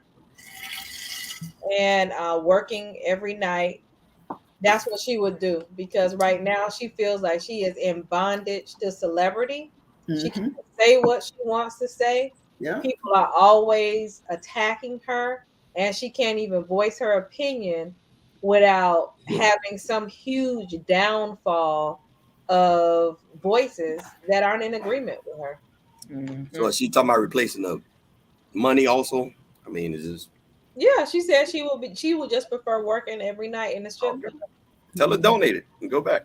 Speaker 3: and working every night, that's what she would do. Because right now she feels like she is in bondage to celebrity. She can't say what she wants to say.
Speaker 11: Yeah.
Speaker 3: People are always attacking her, and she can't even voice her opinion without having some huge downfall of voices that aren't in agreement with her.
Speaker 4: So is she talking about replacing the money also? I mean, is this?
Speaker 3: Yeah, she said she would just prefer working every night in the strip club.
Speaker 4: Tell her donate it and go back.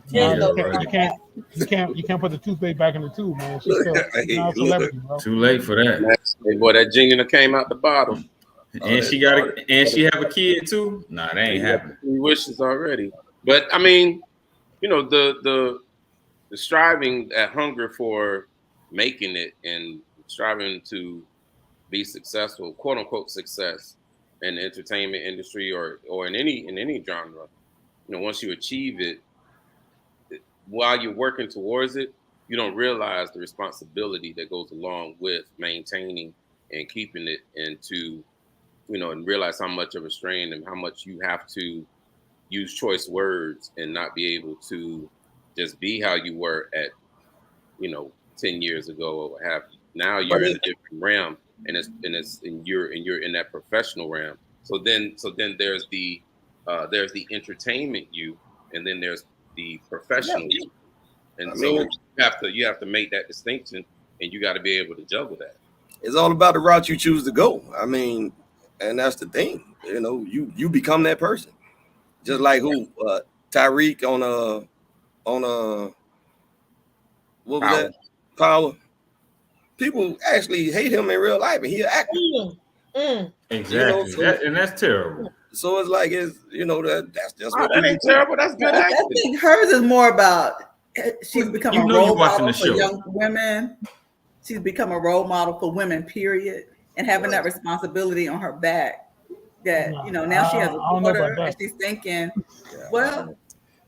Speaker 3: Yeah,
Speaker 2: You can't put the toothpaste back in the tube, man. She's still not a celebrity, bro.
Speaker 8: Too late for that.
Speaker 6: Hey, boy, that junior came out the bottom.
Speaker 8: And she have a kid too. Nah, that ain't happening.
Speaker 6: Wishes already, but I mean, you know, the striving, that hunger for making it and striving to be successful, quote unquote success in the entertainment industry or in any genre. You know, once you achieve it, while you're working towards it, you don't realize the responsibility that goes along with maintaining and keeping it, and to, you know, and realize how much of a strain and how much you have to use choice words and not be able to just be how you were at, you know, 10 years ago or what have you. Now you're in a different realm, and you're in that professional realm. So then there's the entertainment you, and then there's the professional you. And so you have to make that distinction, and you got to be able to juggle that.
Speaker 4: It's all about the route you choose to go. I mean, and that's the thing. You know, you become that person. Just like Tyreek on what was that? Power. People actually hate him in real life, and he an actor.
Speaker 8: Exactly,
Speaker 4: You know,
Speaker 8: that's terrible.
Speaker 4: So it's like that's just what
Speaker 6: that ain't terrible. That's good
Speaker 11: I
Speaker 6: acting.
Speaker 11: think hers is more about she's become a role model for
Speaker 8: show.
Speaker 11: young women. She's become a role model for women, period, and having that responsibility on her back. That now she has a daughter, and she's thinking, well,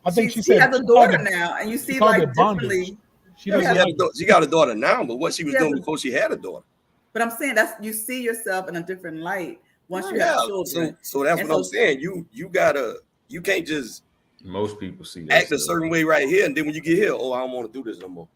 Speaker 2: I think
Speaker 11: she has a daughter now, and you see like differently.
Speaker 4: She got a daughter now, but what she was doing before she had a daughter.
Speaker 11: But I'm saying you see yourself in a different light once you have children.
Speaker 4: So that's what I'm saying. You can't just
Speaker 8: most people see
Speaker 4: act a certain way right here, and then when you get here, I don't want to do this no more.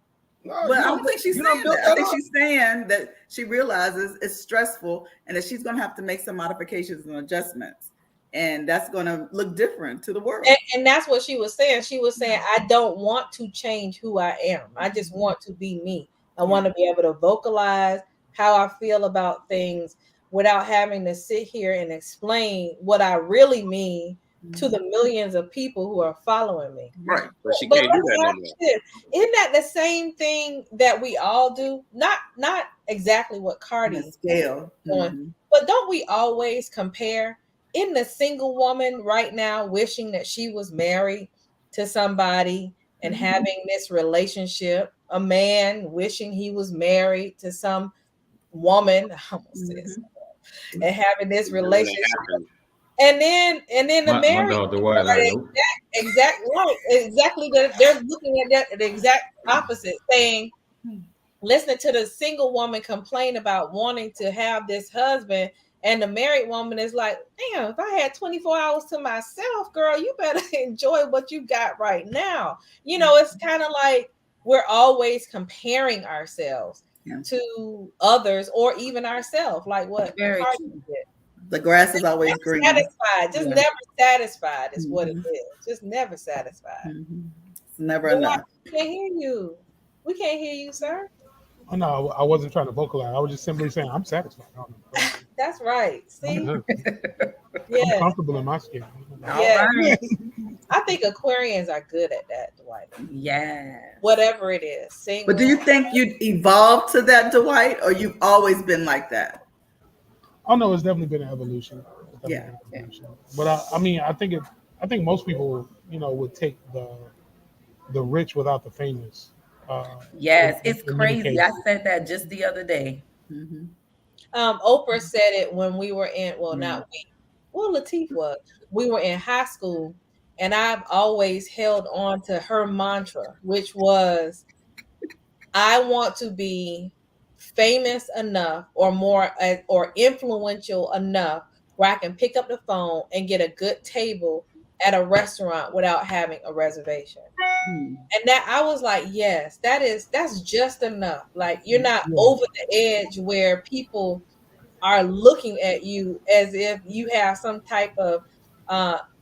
Speaker 4: No,
Speaker 11: but I don't think she's saying that. I think she's saying that she realizes it's stressful and that she's going to have to make some modifications and adjustments. And that's going to look different to the world.
Speaker 3: And that's what she was saying. She was saying, I don't want to change who I am. I just want to be me. I want to be able to vocalize how I feel about things without having to sit here and explain what I really mean to the millions of people who are following me.
Speaker 6: Right. But she can't do that no more.
Speaker 3: Isn't that the same thing that we all do? Not exactly what Cardi is doing, but don't we always compare? Isn't a single woman right now wishing that she was married to somebody and having this relationship, a man wishing he was married to some woman, I almost said something, and having this relationship. And then the married exactly they're looking at that the exact opposite, saying, listening to the single woman complain about wanting to have this husband, and the married woman is like, damn, if I had 24 hours to myself, girl, you better enjoy what you got right now. You know, it's kind of like we're always comparing ourselves to others or even ourselves, like what Cardi did.
Speaker 11: The grass is always green.
Speaker 3: Satisfied, just never satisfied is what it is. Just never satisfied.
Speaker 11: It's never enough.
Speaker 3: We can't hear you. We can't hear you, sir.
Speaker 2: Oh, no, I wasn't trying to vocalize. I was just simply saying I'm satisfied.
Speaker 3: That's right. See,
Speaker 2: I'm
Speaker 3: yeah,
Speaker 2: comfortable in my skin.
Speaker 3: Yeah, I think Aquarians are good at that, Dwight.
Speaker 5: Yeah,
Speaker 3: whatever it is. Single.
Speaker 11: But do you think you'd evolve to that, Dwight, or you've always been like that?
Speaker 2: Oh no, it's definitely been an evolution. But I mean, I think most people, would take the rich without the famous.
Speaker 5: Yes, it's crazy. I said that just the other day.
Speaker 3: Oprah said it when we were in, not we. Well, Latif was. We were in high school, and I've always held on to her mantra, which was, I want to be famous enough or more or influential enough where I can pick up the phone and get a good table at a restaurant without having a reservation. And that I was like, yes, that's just enough. Like, you're not over the edge where people are looking at you as if you have some type of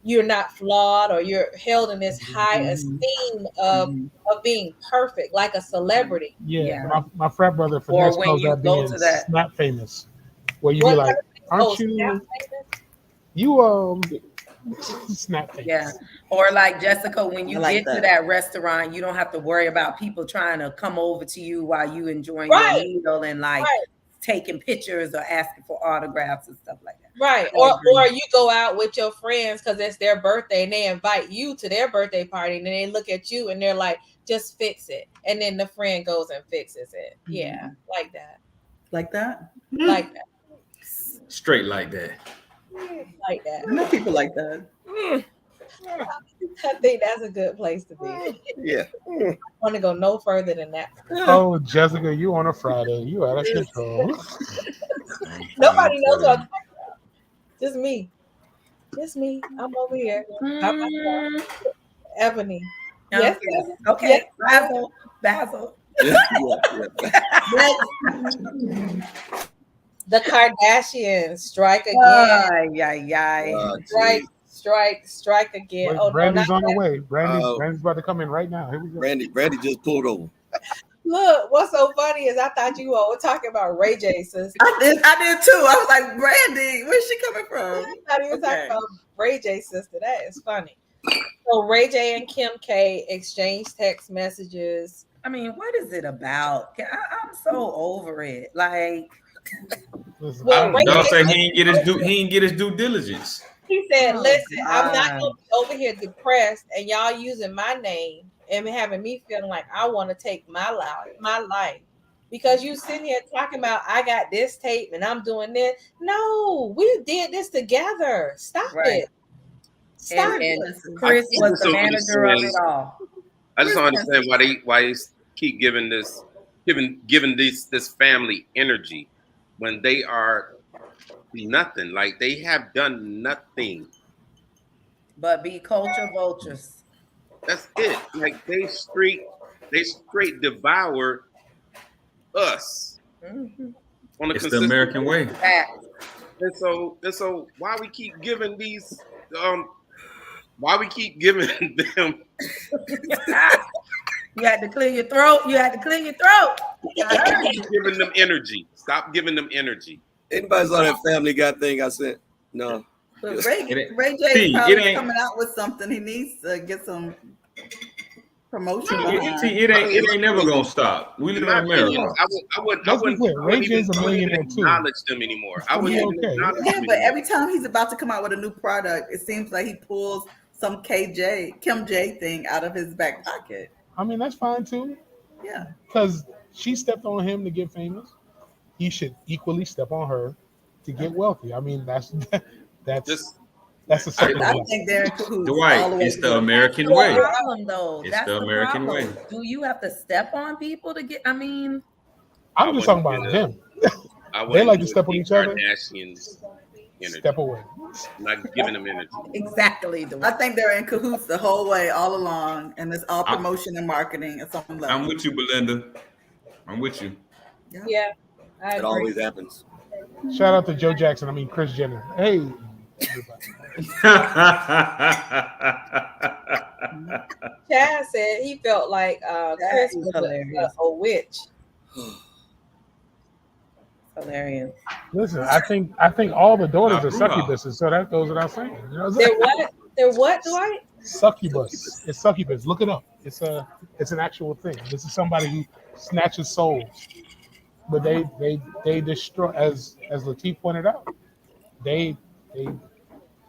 Speaker 3: you're not flawed, or you're held in this high esteem of being perfect, like a celebrity.
Speaker 2: My frat brother finesse calls that being snap famous, where you be like, aren't you snap famous?
Speaker 5: Yeah, or like Jessica, when you get to that restaurant, you don't have to worry about people trying to come over to you while you enjoying your meal and like taking pictures or asking for autographs and stuff like that.
Speaker 3: Right. Or you go out with your friends because it's their birthday and they invite you to their birthday party, and then they look at you and they're like, just fix it. And then the friend goes and fixes it. Yeah. Like that.
Speaker 11: Like that?
Speaker 3: Like that.
Speaker 8: Straight like that.
Speaker 3: Like that.
Speaker 11: I know people like that.
Speaker 3: I think that's a good place to be.
Speaker 4: Yeah.
Speaker 3: I want to go no further than that.
Speaker 2: Oh, Jessica, you on a Friday. You out of control.
Speaker 3: Nobody knows what I'm talking about. Just me. Just me. I'm over here. Ebony.
Speaker 5: Yes. Okay. Yes. Basil.
Speaker 3: The Kardashians strike again. Strike again.
Speaker 2: Brandy's on the way. Brandy's about to come in right now. Here we go.
Speaker 4: Brandy just pulled over.
Speaker 3: Look, what's so funny is I thought you all were talking about Ray J, sister.
Speaker 11: I did too. I was like, Brandy, where's she coming from?
Speaker 3: I thought he was talking about Ray J, sister. That is funny. So Ray J and Kim K exchanged text messages.
Speaker 5: I mean, what is it about? I'm so over it. Like,
Speaker 8: don't say he didn't get his due diligence.
Speaker 3: He said, listen, I'm not going to be over here depressed and y'all using my name and having me feeling like I want to take my life. Because you sitting here talking about, I got this tape and I'm doing this. No, we did this together. Stop it. Stop it.
Speaker 5: Chris was the manager of it all.
Speaker 6: I just don't understand why they keep giving this family energy when they are nothing. Like, they have done nothing
Speaker 5: but be culture vultures.
Speaker 6: That's it. Like, they straight devour us on a
Speaker 8: it's the American way.
Speaker 6: And so why we keep giving these why we keep giving them
Speaker 5: You had to clear your throat.
Speaker 6: Giving them energy. Stop giving them energy.
Speaker 4: Anybody saw that Family Guy thing I sent? No.
Speaker 11: But Ray J is probably coming out with something. He needs to get some promotion.
Speaker 8: It ain't never gonna stop. We live in America.
Speaker 6: I wouldn't even acknowledge them anymore. I wouldn't
Speaker 11: but every time he's about to come out with a new product, it seems like he pulls some Kim J thing out of his back pocket.
Speaker 2: I mean, that's fine too.
Speaker 11: Yeah.
Speaker 2: Because she stepped on him to get famous. He should equally step on her to get wealthy. I mean, that's a separate.
Speaker 11: I think they're in cahoots.
Speaker 8: Dwight, it's the American way.
Speaker 5: Problem, though.
Speaker 8: It's
Speaker 5: That's
Speaker 8: the American
Speaker 5: problem.
Speaker 8: way.
Speaker 5: Do you have to step on people to get? I mean,
Speaker 2: I'm just talking about them. They like to step on each other.
Speaker 6: Kardashians
Speaker 2: Step away.
Speaker 6: Not giving them energy.
Speaker 5: Exactly.
Speaker 11: I think they're in cahoots the whole way, all along, and it's all promotion and marketing at some level.
Speaker 8: I'm with you, Belinda. I'm with you.
Speaker 3: Yeah.
Speaker 4: It always happens.
Speaker 2: Shout out to Joe Jackson. I mean, Kris Jenner. Hey.
Speaker 3: Chad said he felt like Kris was a witch.
Speaker 5: Hilarious.
Speaker 2: Listen, I think all the daughters are succubuses, so that goes without saying. You know what I'm saying?
Speaker 3: They're what, Dwight?
Speaker 2: Succubus. It's succubus. Look it up. It's an actual thing. This is somebody who snatches souls. But they destroy, as Latif pointed out, they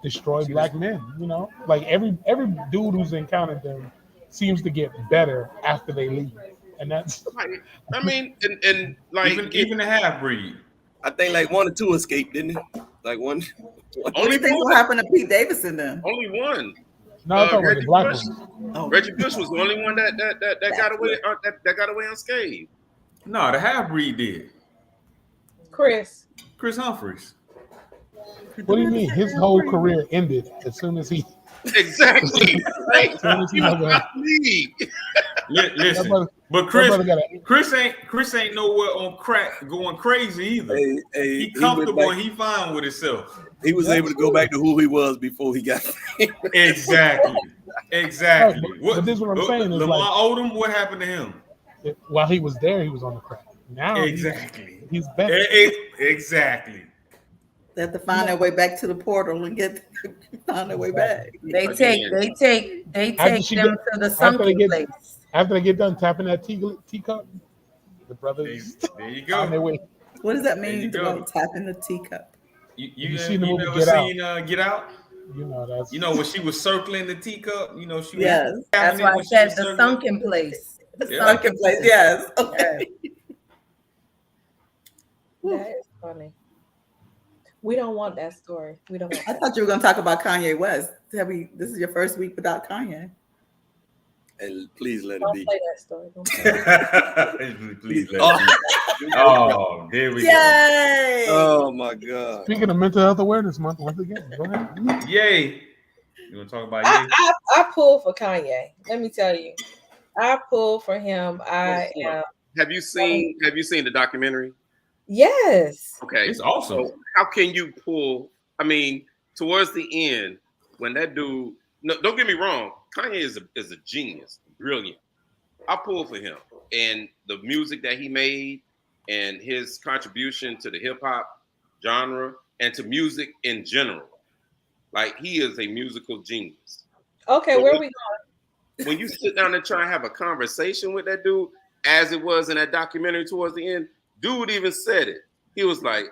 Speaker 2: destroy black men. You know, like every dude who's encountered them seems to get better after they leave, and that's.
Speaker 6: I mean, and like
Speaker 8: even the half breed.
Speaker 4: I think like 1 or 2 escaped, didn't it? Like one.
Speaker 11: Only thing what happened to Pete Davidson then?
Speaker 6: Only one.
Speaker 2: No, I'm talking about the black
Speaker 6: Bush.
Speaker 2: one.
Speaker 6: Reggie Bush was the only one that got away that got away unscathed.
Speaker 8: No, the half breed did.
Speaker 3: Chris
Speaker 8: Humphries.
Speaker 2: What do you mean? His whole career ended as soon as he.
Speaker 6: Exactly.
Speaker 8: Listen, but Chris ain't nowhere on crack going crazy either. He comfortable and he fine with himself.
Speaker 4: He was able to go back to who he was before he got.
Speaker 8: Exactly.
Speaker 2: But this is what I'm saying. Is
Speaker 8: Lamar
Speaker 2: like,
Speaker 8: Odom, what happened to him?
Speaker 2: While he was there, he was on the crack. Now
Speaker 8: exactly.
Speaker 2: he's better.
Speaker 8: Exactly.
Speaker 11: They have to find their way back to the portal and find their way back.
Speaker 5: They take them to the sunken place.
Speaker 2: After they get done tapping that teacup, the brothers.
Speaker 8: There you go.
Speaker 11: What does that mean? Tapping the teacup.
Speaker 8: You
Speaker 2: seen the movie
Speaker 8: Get Out?
Speaker 2: You know that's.
Speaker 8: You know when she was circling the teacup. You know she.
Speaker 11: Yes,
Speaker 5: that's why I said the sunken place.
Speaker 11: The sunken place. Yes. Okay.
Speaker 3: That is funny. We don't want that story. We don't.
Speaker 11: I thought you were going to talk about Kanye West. This is your first week without Kanye.
Speaker 4: And please let
Speaker 3: Don't
Speaker 4: it be.
Speaker 3: play that story. Don't play that.
Speaker 8: Please let it be. Oh, there we
Speaker 11: Yay!
Speaker 4: go. Oh my God.
Speaker 2: Speaking of Mental Health Awareness Month, once again, go ahead.
Speaker 8: Yay! You want to talk about Yay?
Speaker 3: I pull for Kanye. Let me tell you, I pull for him.
Speaker 6: Have you seen the documentary?
Speaker 3: Yes.
Speaker 6: Okay,
Speaker 8: it's awesome.
Speaker 6: So how can you pull? I mean, towards the end, when that dude, no, don't get me wrong, Kanye is a genius, brilliant. I pull for him and the music that he made and his contribution to the hip hop genre and to music in general. Like he is a musical genius.
Speaker 3: Okay,
Speaker 6: so
Speaker 3: where are we going?
Speaker 6: When you sit down and try and have a conversation with that dude, as it was in that documentary towards the end, dude even said it. He was like,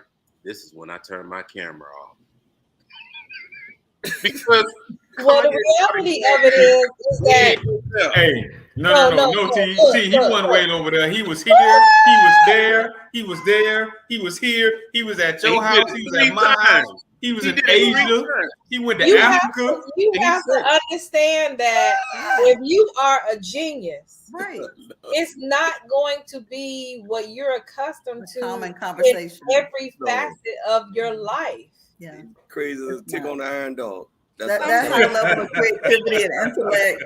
Speaker 6: "This is when I turn my camera off." Because
Speaker 3: well, the reality of it is that
Speaker 8: hey, no, T, he wasn't waiting over there. He was here, he was there, he was there, he was here, he was at your house, he was at my house, he was in Asia, he went to Africa.
Speaker 3: You have to understand that if you are a genius,
Speaker 11: right,
Speaker 3: it's not going to be what you're accustomed to
Speaker 11: common conversation
Speaker 3: in every facet of your life.
Speaker 11: Yeah,
Speaker 4: crazy as a tick on the iron dog.
Speaker 11: That high level of creativity and intellect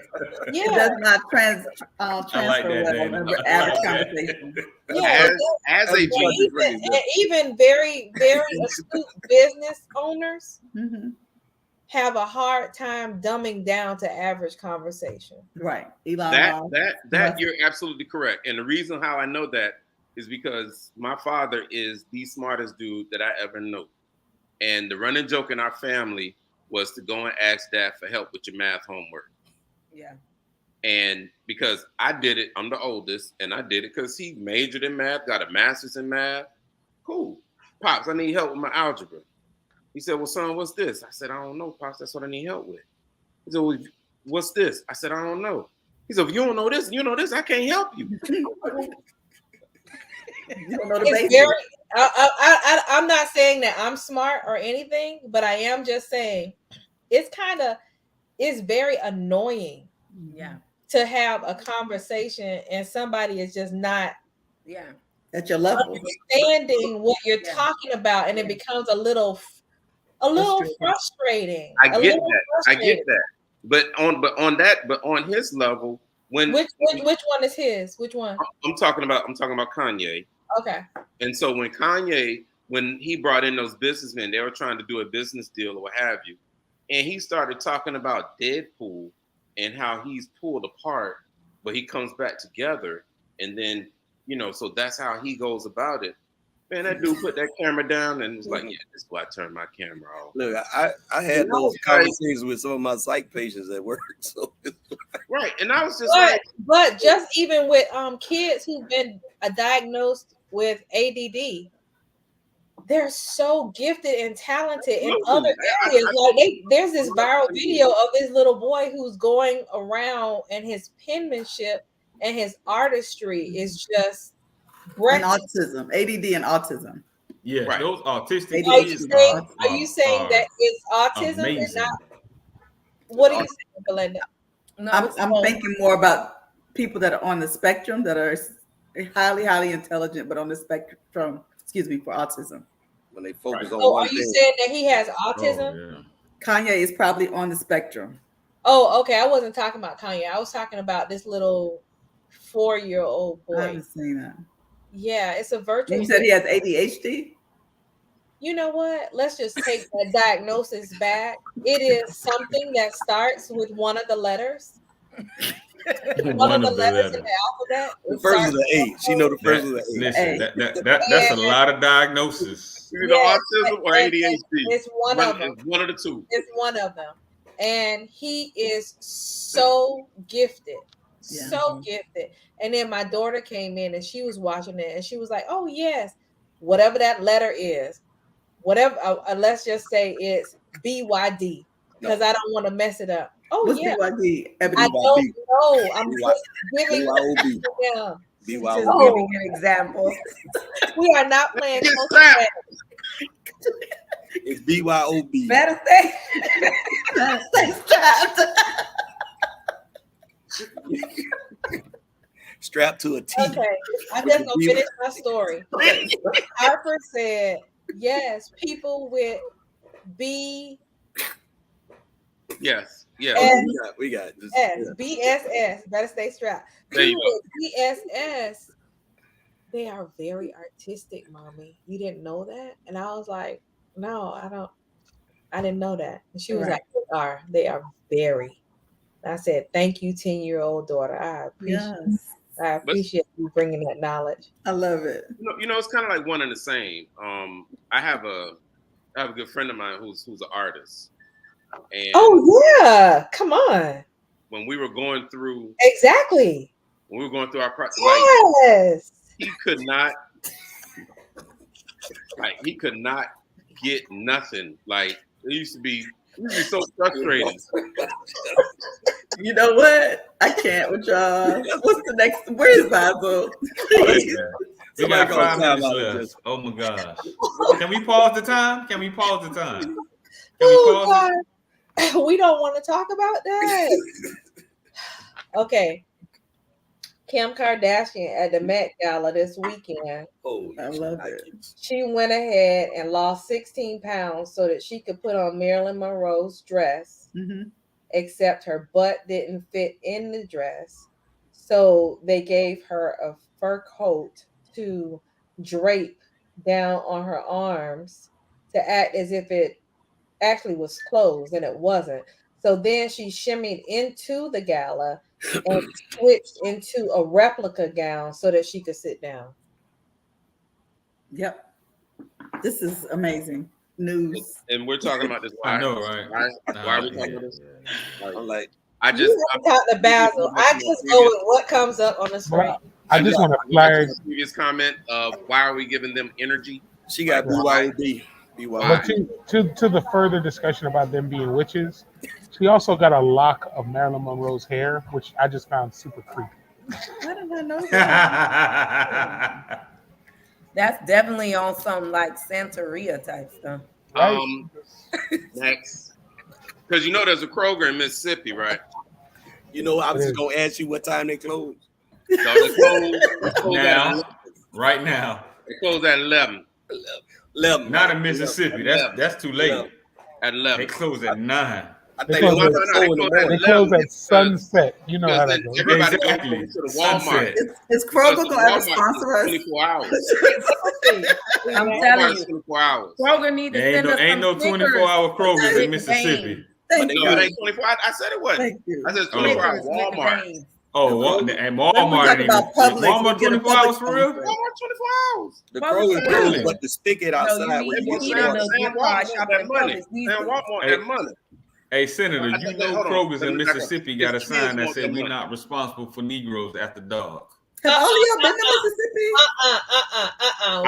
Speaker 11: does not transfer well in average conversation.
Speaker 3: Yeah,
Speaker 6: as a genius,
Speaker 3: even very, very astute business owners have a hard time dumbing down to average conversation.
Speaker 11: Right.
Speaker 6: That you're absolutely correct. And the reason how I know that is because my father is the smartest dude that I ever know. And the running joke in our family was to go and ask dad for help with your math homework.
Speaker 11: Yeah.
Speaker 6: And because I did it, I'm the oldest, and I did it because he majored in math, got a master's in math. Cool. Pops, I need help with my algebra. He said, well, son, what's this? I said, I don't know, Pops. That's what I need help with. He said, well, what's this? I said, I don't know. He said, if you don't know this, I can't help you.
Speaker 11: You don't know the
Speaker 3: It's
Speaker 11: basics.
Speaker 3: very. I'm not saying that I'm smart or anything, but I am just saying it's very annoying.
Speaker 5: Yeah.
Speaker 3: To have a conversation and somebody is just not
Speaker 11: at your level
Speaker 3: understanding what you're talking about, and it becomes a little frustrating.
Speaker 6: I get that. But on his level,
Speaker 3: which one is his? Which one?
Speaker 6: I'm talking about Kanye.
Speaker 3: Okay.
Speaker 6: And so when he brought in those businessmen, they were trying to do a business deal or what have you, and he started talking about Deadpool and how he's pulled apart, but he comes back together, and then so that's how he goes about it. Man, that dude put that camera down and was like, "Yeah, this is why I turned my camera off."
Speaker 4: Look, I had those conversations with some of my psych patients at work. So
Speaker 6: right, and I was just
Speaker 3: but just even with kids who've been diagnosed with ADD, they're so gifted and talented in other areas. There's this viral video of this little boy who's going around, and his penmanship and his artistry is just
Speaker 11: and autism, ADD and autism.
Speaker 8: Yeah,
Speaker 6: right.
Speaker 8: Those autistic
Speaker 3: kids are you saying that it's autism
Speaker 8: amazing.
Speaker 3: and not? What are you saying, Belinda?
Speaker 11: No, I'm thinking more about people that are on the spectrum that are highly, highly intelligent, but on the spectrum, for autism.
Speaker 4: When they focus on
Speaker 3: one thing. So are you saying that he has autism?
Speaker 8: Oh, yeah.
Speaker 11: Kanye is probably on the spectrum.
Speaker 3: Oh, okay. I wasn't talking about Kanye. I was talking about this little 4-year-old boy.
Speaker 11: I haven't seen that.
Speaker 3: Yeah, it's a virtual.
Speaker 11: You said he has ADHD?
Speaker 3: You know what? Let's just take that diagnosis back. It is something that starts with one of the letters. one of the letters in the alphabet.
Speaker 4: The first of the A. She know the first of the A.
Speaker 8: Listen, that's a lot of diagnosis.
Speaker 6: Autism or ADHD.
Speaker 3: It's one of them.
Speaker 6: One of the two.
Speaker 3: It's one of them. And he is so gifted.
Speaker 11: Yeah.
Speaker 3: So gifted. And then my daughter came in and she was watching it and she was like, oh yes, whatever that letter is, whatever, let's just say it's BYD, because I don't want to mess it up. Oh,
Speaker 11: what's
Speaker 3: yeah.
Speaker 11: BYD?
Speaker 3: I don't know. I'm just giving
Speaker 5: giving an example.
Speaker 3: We are not playing.
Speaker 4: It's BYOB.
Speaker 5: Better stay strapped.
Speaker 4: Strapped to a T.
Speaker 3: Okay, I'm just gonna finish my story. Harper said, yes, people with B.
Speaker 6: Yes.
Speaker 4: We got this.
Speaker 3: BSS. Better stay strapped. People with BSS, they are very artistic, mommy. You didn't know that? And I was like, no, I didn't know that. And she was like, they are very. I said, thank you, 10-year-old daughter. I appreciate you bringing that knowledge.
Speaker 11: I love it.
Speaker 6: You know, it's kind of like one and the same. I have a good friend of mine who's an artist. And
Speaker 3: yeah, come on.
Speaker 6: When we were going through our process,
Speaker 3: yes,
Speaker 6: he could not get nothing. Like it used to be so frustrating.
Speaker 11: You know what? I can't with y'all. What's the next? Where's Basil?
Speaker 8: We got 5 minutes left. Oh my gosh. Can we pause the time?
Speaker 3: We don't want to talk about that. Okay. Kim Kardashian at the Met Gala this weekend.
Speaker 4: Oh,
Speaker 11: I love it.
Speaker 3: She went ahead and lost 16 pounds so that she could put on Marilyn Monroe's dress, except her butt didn't fit in the dress. So they gave her a fur coat to drape down on her arms to act as if it actually was closed, and it wasn't. So then she shimmied into the gala and switched into a replica gown so that she could sit down.
Speaker 11: Yep. This is amazing news.
Speaker 6: And we're talking about this.
Speaker 8: I know, right?
Speaker 6: Why are we talking about this?
Speaker 4: I'm like,
Speaker 3: I'm talking to Basil. I just go with what comes up on the screen.
Speaker 2: I just want to flag
Speaker 6: the previous comment of why are we giving them energy?
Speaker 4: She got BYOD.
Speaker 2: But to the further discussion about them being witches, she also got a lock of Marilyn Monroe's hair, which I just found super creepy.
Speaker 11: I did not know that.
Speaker 5: That's definitely on some like Santeria type stuff.
Speaker 6: Next. Because you know there's a Kroger in Mississippi, right?
Speaker 4: You know, I was just gonna ask you what time they close.
Speaker 6: So they close
Speaker 8: now, right now.
Speaker 6: They close at 11.
Speaker 4: 11.
Speaker 8: Not in Mississippi. That's too late.
Speaker 6: At 11.
Speaker 8: They close at 9.
Speaker 2: I think they close at sunset. You know how that goes.
Speaker 6: Everybody
Speaker 8: exactly.
Speaker 6: goes to the Walmart.
Speaker 11: Is Kroger going to ever sponsor us?
Speaker 6: 24 hours.
Speaker 5: I'm telling you.
Speaker 6: 24 hours.
Speaker 5: Kroger need to send us
Speaker 8: ain't no 24-hour Kroger in Mississippi.
Speaker 6: But they ain't 24 hours. I said it was.
Speaker 11: Thank you.
Speaker 6: I said 24 hours. Walmart.
Speaker 8: Oh, and Walmart ain't Walmart 24 hours for real?
Speaker 6: Walmart 24 hours.
Speaker 4: The Kroger closed, but the spigot outside
Speaker 6: Walmart that money.
Speaker 8: Hey, Senator, you know Kroger's in Mississippi got a sign that said we're not responsible for Negroes after dark.
Speaker 11: Have all of y'all been to Mississippi?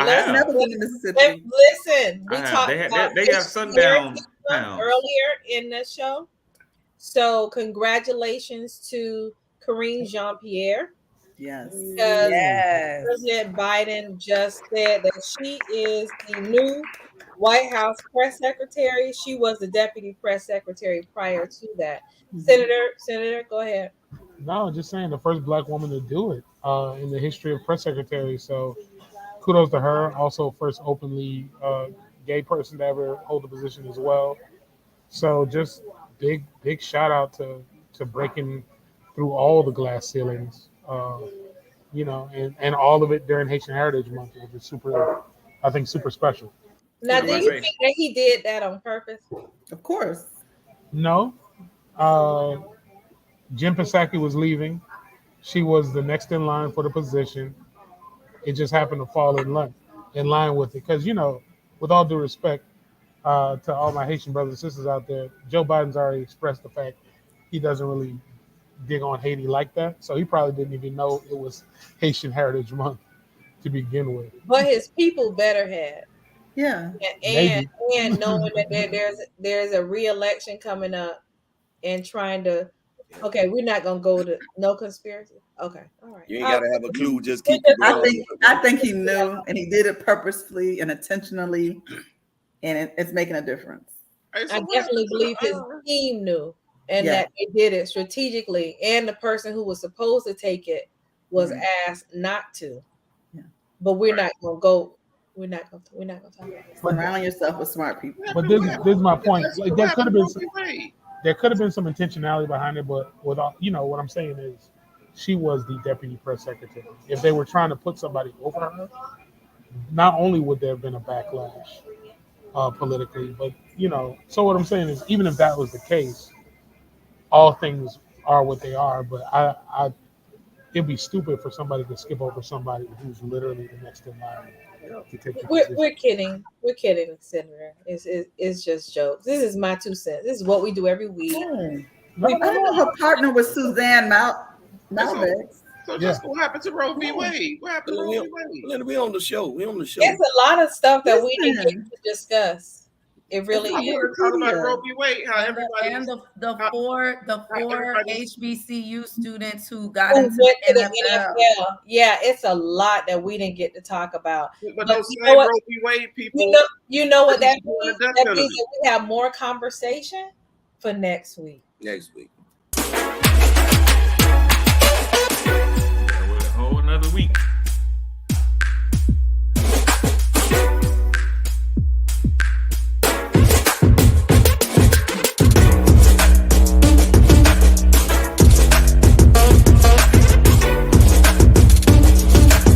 Speaker 8: I've
Speaker 11: never been to Mississippi.
Speaker 3: Listen, we talked about
Speaker 8: they got sundown towns
Speaker 3: earlier in the show. So congratulations to Karine Jean-Pierre.
Speaker 11: Yes.
Speaker 3: Because President Biden just said that she is the new White House press secretary. She was the deputy press secretary prior to that. Senator, go ahead.
Speaker 2: No, just saying the first black woman to do it in the history of press secretaries. So kudos to her. Also, first openly gay person to ever hold the position as well. So just big shout out to breaking through all the glass ceilings, and all of it during Haitian Heritage Month, which is super special.
Speaker 3: Now, do you think that he did that on purpose?
Speaker 11: Of course.
Speaker 2: No. Jim Psaki was leaving. She was the next in line for the position. It just happened to fall in line with it. Because, with all due respect to all my Haitian brothers and sisters out there, Joe Biden's already expressed the fact he doesn't really dig on Haiti like that. So he probably didn't even know it was Haitian Heritage Month to begin with.
Speaker 3: But his people better have.
Speaker 11: Yeah.
Speaker 3: And knowing that there's a re-election coming up and trying to, okay, we're not gonna go to no conspiracy. Okay, all right.
Speaker 4: You ain't gotta have a clue. Just keep it going.
Speaker 11: I think he knew, and he did it purposefully and intentionally, and it's making a difference.
Speaker 3: I definitely believe his team knew, and that they did it strategically. And the person who was supposed to take it was asked not to. Yeah. But we're not gonna go. We're not gonna talk about it.
Speaker 11: Surround yourself with smart people.
Speaker 2: But this is my point. Like, there could have been some intentionality behind it, but what I'm saying is, she was the deputy press secretary. If they were trying to put somebody over her, not only would there have been a backlash politically, but So what I'm saying is, even if that was the case, all things are what they are. But it'd be stupid for somebody to skip over somebody who's literally the next in line.
Speaker 3: We're kidding, Senator. It's just jokes. This is my 2 cents. This is what we do every week.
Speaker 11: I know her partner was Suzanne Malbec.
Speaker 6: So just what happened to Roe v. Wade? What happened to Roe v. Wade?
Speaker 4: We on the show.
Speaker 3: It's a lot of stuff that we didn't get to discuss. It really is.
Speaker 6: Talk about Roe v. Wade. How everybody
Speaker 5: and the four HBCU students who got into the NFL.
Speaker 3: Yeah, it's a lot that we didn't get to talk about.
Speaker 6: But those same Roe v. Wade people.
Speaker 3: You know what that means? That means that we have more conversation for next week.
Speaker 4: Next week.